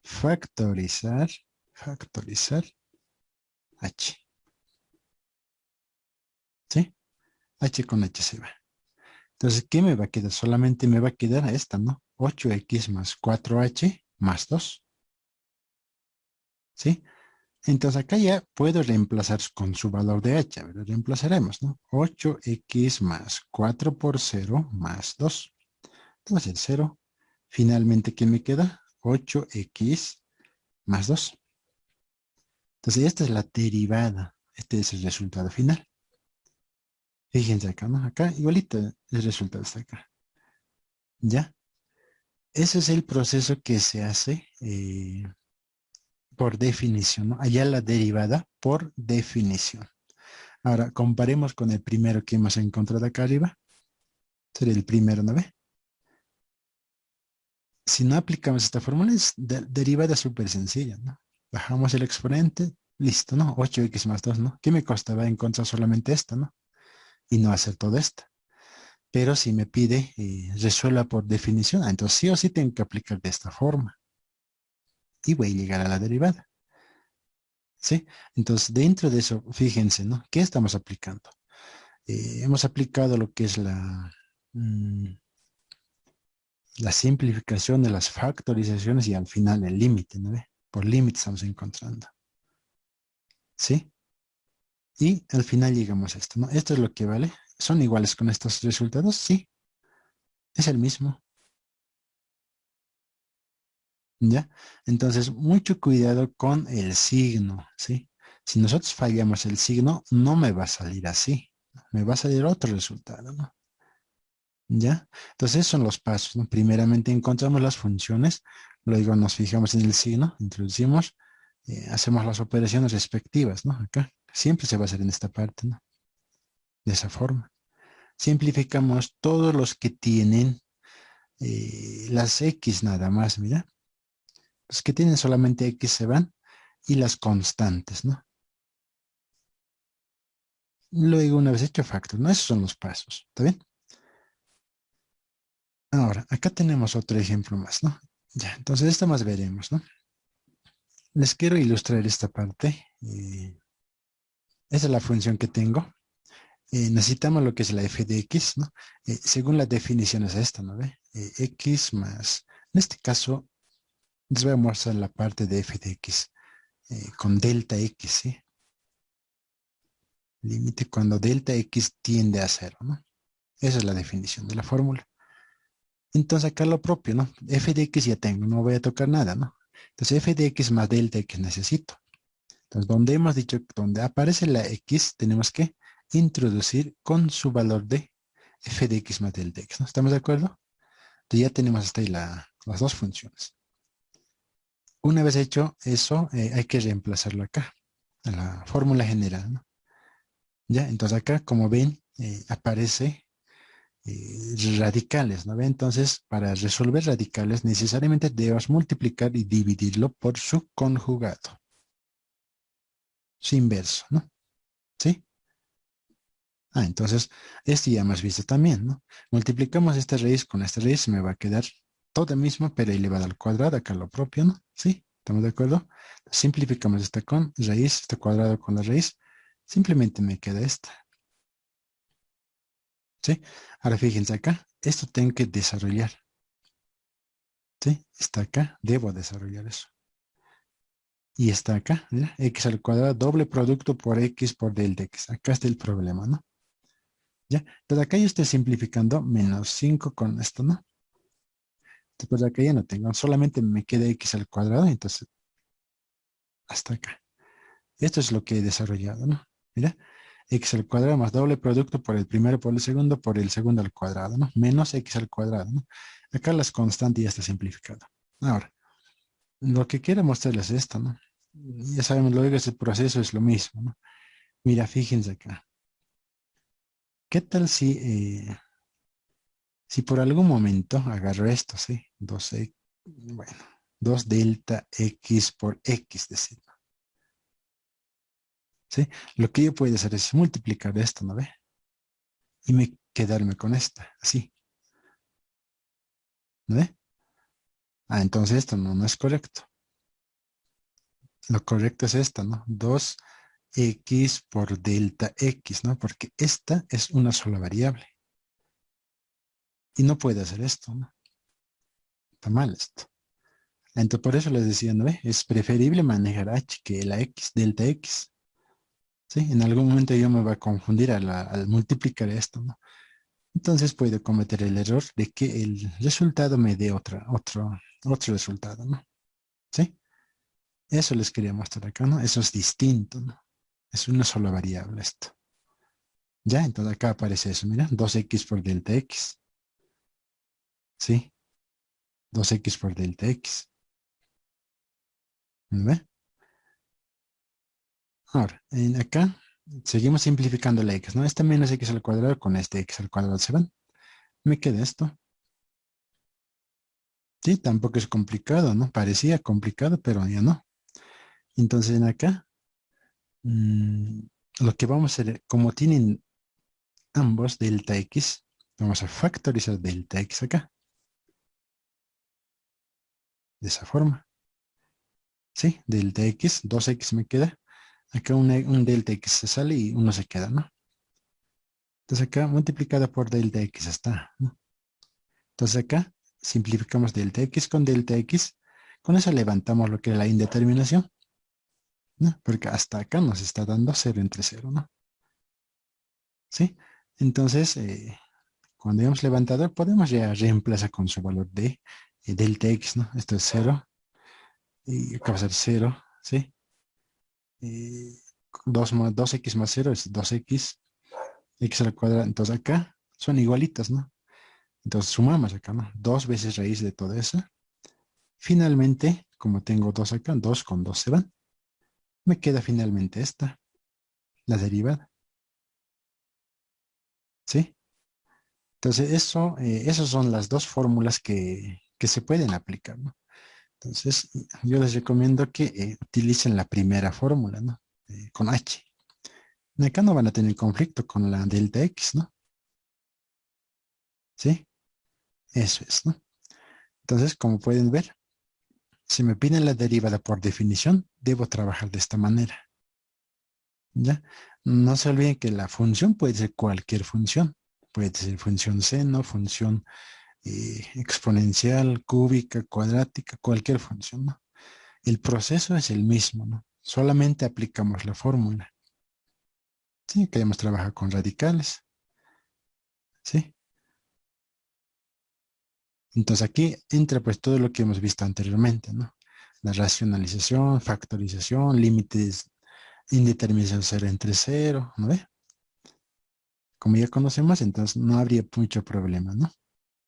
factorizar h. ¿Sí? H con h se va. Entonces, ¿qué me va a quedar? Solamente me va a quedar esta, ¿no? 8x más 4h más 2. ¿Sí? Entonces acá ya puedo reemplazar con su valor de h. A ver, reemplazaremos, ¿no? 8x más 4 por 0 más 2. Entonces el 0. Finalmente, ¿qué me queda? 8x más 2. Entonces esta es la derivada. Este es el resultado final. Fíjense acá, ¿no? Acá igualito el resultado está acá. ¿Ya? Ese es el proceso que se hace por definición, ¿no? Allá la derivada por definición. Ahora, comparemos con el primero que hemos encontrado acá arriba. Sería el primero, ¿no ve? Si no aplicamos esta fórmula, es derivada súper sencilla, ¿no? Bajamos el exponente, listo, ¿no? 8x más 2, ¿no? ¿Qué me costaba encontrar solamente esto, ¿no? Y no hacer todo esto. Pero si me pide, resuelva por definición, entonces sí o sí tengo que aplicar de esta forma. Y voy a llegar a la derivada. ¿sí? Entonces, dentro de eso, fíjense, ¿no? ¿Qué estamos aplicando? Hemos aplicado lo que es la simplificación de las factorizaciones y al final el límite, ¿no ve? Por límite estamos encontrando, ¿sí? Y al final llegamos a esto, ¿no? Esto es lo que vale. ¿Son iguales con estos resultados? Sí, es el mismo, ¿ya? Entonces, mucho cuidado con el signo, ¿sí? Si nosotros fallamos el signo, no me va a salir así, me va a salir otro resultado, ¿no? ¿Ya? Entonces, esos son los pasos, ¿no? Primeramente encontramos las funciones, luego nos fijamos en el signo, introducimos, hacemos las operaciones respectivas, ¿no? Acá, siempre se va a hacer en esta parte, ¿no? De esa forma. Simplificamos todos los que tienen las X nada más, mira. Los que tienen solamente X se van y las constantes, ¿no? Luego, una vez hecho factor, ¿no? Esos son los pasos, ¿está bien? Ahora, acá tenemos otro ejemplo más, ¿no? Ya, entonces esto más veremos, ¿no? Les quiero ilustrar esta parte. Esa es la función que tengo. Necesitamos lo que es la f de x, ¿no? Según la definición es esta, ¿no ve? X más, en este caso, les voy a mostrar la parte de f de x con delta x, ¿sí? Límite cuando delta x tiende a cero, ¿no? Esa es la definición de la fórmula. Entonces acá lo propio, ¿no? F de x ya tengo, no voy a tocar nada, ¿no? Entonces f de x más delta x necesito. Entonces donde hemos dicho, donde aparece la x, tenemos que introducir con su valor de f de x más delta x, ¿no? ¿Estamos de acuerdo? Entonces ya tenemos hasta ahí las dos funciones. Una vez hecho eso, hay que reemplazarlo acá, en la fórmula general, ¿no? Ya, entonces acá, como ven, aparece radicales, ¿no ve? Entonces, para resolver radicales, necesariamente debemos multiplicar y dividirlo por su conjugado, su inverso, ¿no? ¿Sí? Entonces, este ya hemos visto también, ¿no? Multiplicamos esta raíz, me va a quedar toda misma, pero elevada al cuadrado, acá lo propio, ¿no? ¿Sí? ¿Estamos de acuerdo? Simplificamos esta con raíz, este cuadrado con la raíz, simplemente me queda esta, ¿sí? Ahora fíjense acá, esto tengo que desarrollar, ¿sí? Está acá, debo desarrollar eso. Y está acá, ¿ya? X al cuadrado, doble producto por X por delta X. Acá está el problema, ¿no? ¿Ya? Entonces acá yo estoy simplificando menos 5 con esto, ¿no? Después de acá ya no tengo, solamente me queda X al cuadrado, entonces hasta acá. Esto es lo que he desarrollado, ¿no? Mira, X al cuadrado más doble producto por el segundo al cuadrado, ¿no? Menos X al cuadrado, ¿no? Acá las constantes ya está simplificado. Ahora, lo que quiero mostrarles es esto, ¿no? Ya sabemos, luego ese proceso es lo mismo, ¿no? Mira, fíjense acá. ¿Qué tal si por algún momento agarro esto, ¿sí? 2x, bueno, 2 delta x por x, decir, ¿sí? Lo que yo puedo hacer es multiplicar esto, ¿no ve? Y quedarme con esta, así, ¿no ve? Entonces esto no es correcto. Lo correcto es esta, ¿no? 2x por delta x, ¿no? Porque esta es una sola variable. Y no puede hacer esto, ¿no? Está mal esto. Entonces, por eso les decía, ¿no ve? Es preferible manejar h que la x, delta x. ¿Sí? En algún momento yo me voy a confundir al multiplicar esto, ¿no? Entonces puedo cometer el error de que el resultado me dé otro resultado, ¿no? ¿Sí? Eso les quería mostrar acá, ¿no? Eso es distinto, ¿no? Es una sola variable esto. Ya, entonces acá aparece eso, mira, 2x por delta x. ¿Sí? 2x por delta x. ¿Ve? Ahora, acá seguimos simplificando la x, ¿no? Este menos x al cuadrado con este x al cuadrado se van. Me queda esto. Sí, tampoco es complicado, ¿no? Parecía complicado, pero ya no. Entonces en acá, mm, lo que vamos a hacer, como tienen ambos delta x, vamos a factorizar delta x acá, de esa forma. ¿Sí? Delta x, 2x me queda. Acá un delta x se sale y uno se queda, ¿no? Entonces acá multiplicada por delta x está, ¿no? Entonces acá simplificamos delta x con delta x. Con eso levantamos lo que es la indeterminación, ¿no? Porque hasta acá nos está dando 0 entre 0, ¿no? ¿Sí? Entonces, cuando hemos levantado, podemos ya reemplazar con su valor de delta x, ¿no? Esto es 0 y acá va a ser 0, ¿sí? Y 2x más 0 es 2x, x al cuadrado. Entonces acá son igualitas, ¿no? Entonces sumamos acá, ¿no? 2 veces raíz de todo eso. Finalmente, como tengo 2 acá, 2 con 2 se van. Me queda finalmente esta, la derivada, ¿sí? Entonces esas son las dos fórmulas que se pueden aplicar, ¿no? Entonces, yo les recomiendo que utilicen la primera fórmula, ¿no? Con H. Acá no van a tener conflicto con la delta X, ¿no? ¿Sí? Eso es, ¿no? Entonces, como pueden ver, si me piden la derivada por definición, debo trabajar de esta manera, ¿ya? No se olviden que la función puede ser cualquier función. Puede ser función seno, función exponencial, cúbica, cuadrática, cualquier función, ¿no? El proceso es el mismo, ¿no? Solamente aplicamos la fórmula. Sí, queremos trabajar con radicales, ¿sí? Entonces aquí entra pues todo lo que hemos visto anteriormente, ¿no? La racionalización, factorización, límites, indeterminación 0 entre 0, ¿no ve? Como ya conocemos, entonces no habría mucho problema, ¿no?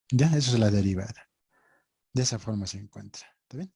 Ya, eso es la derivada. De esa forma se encuentra. ¿Está bien?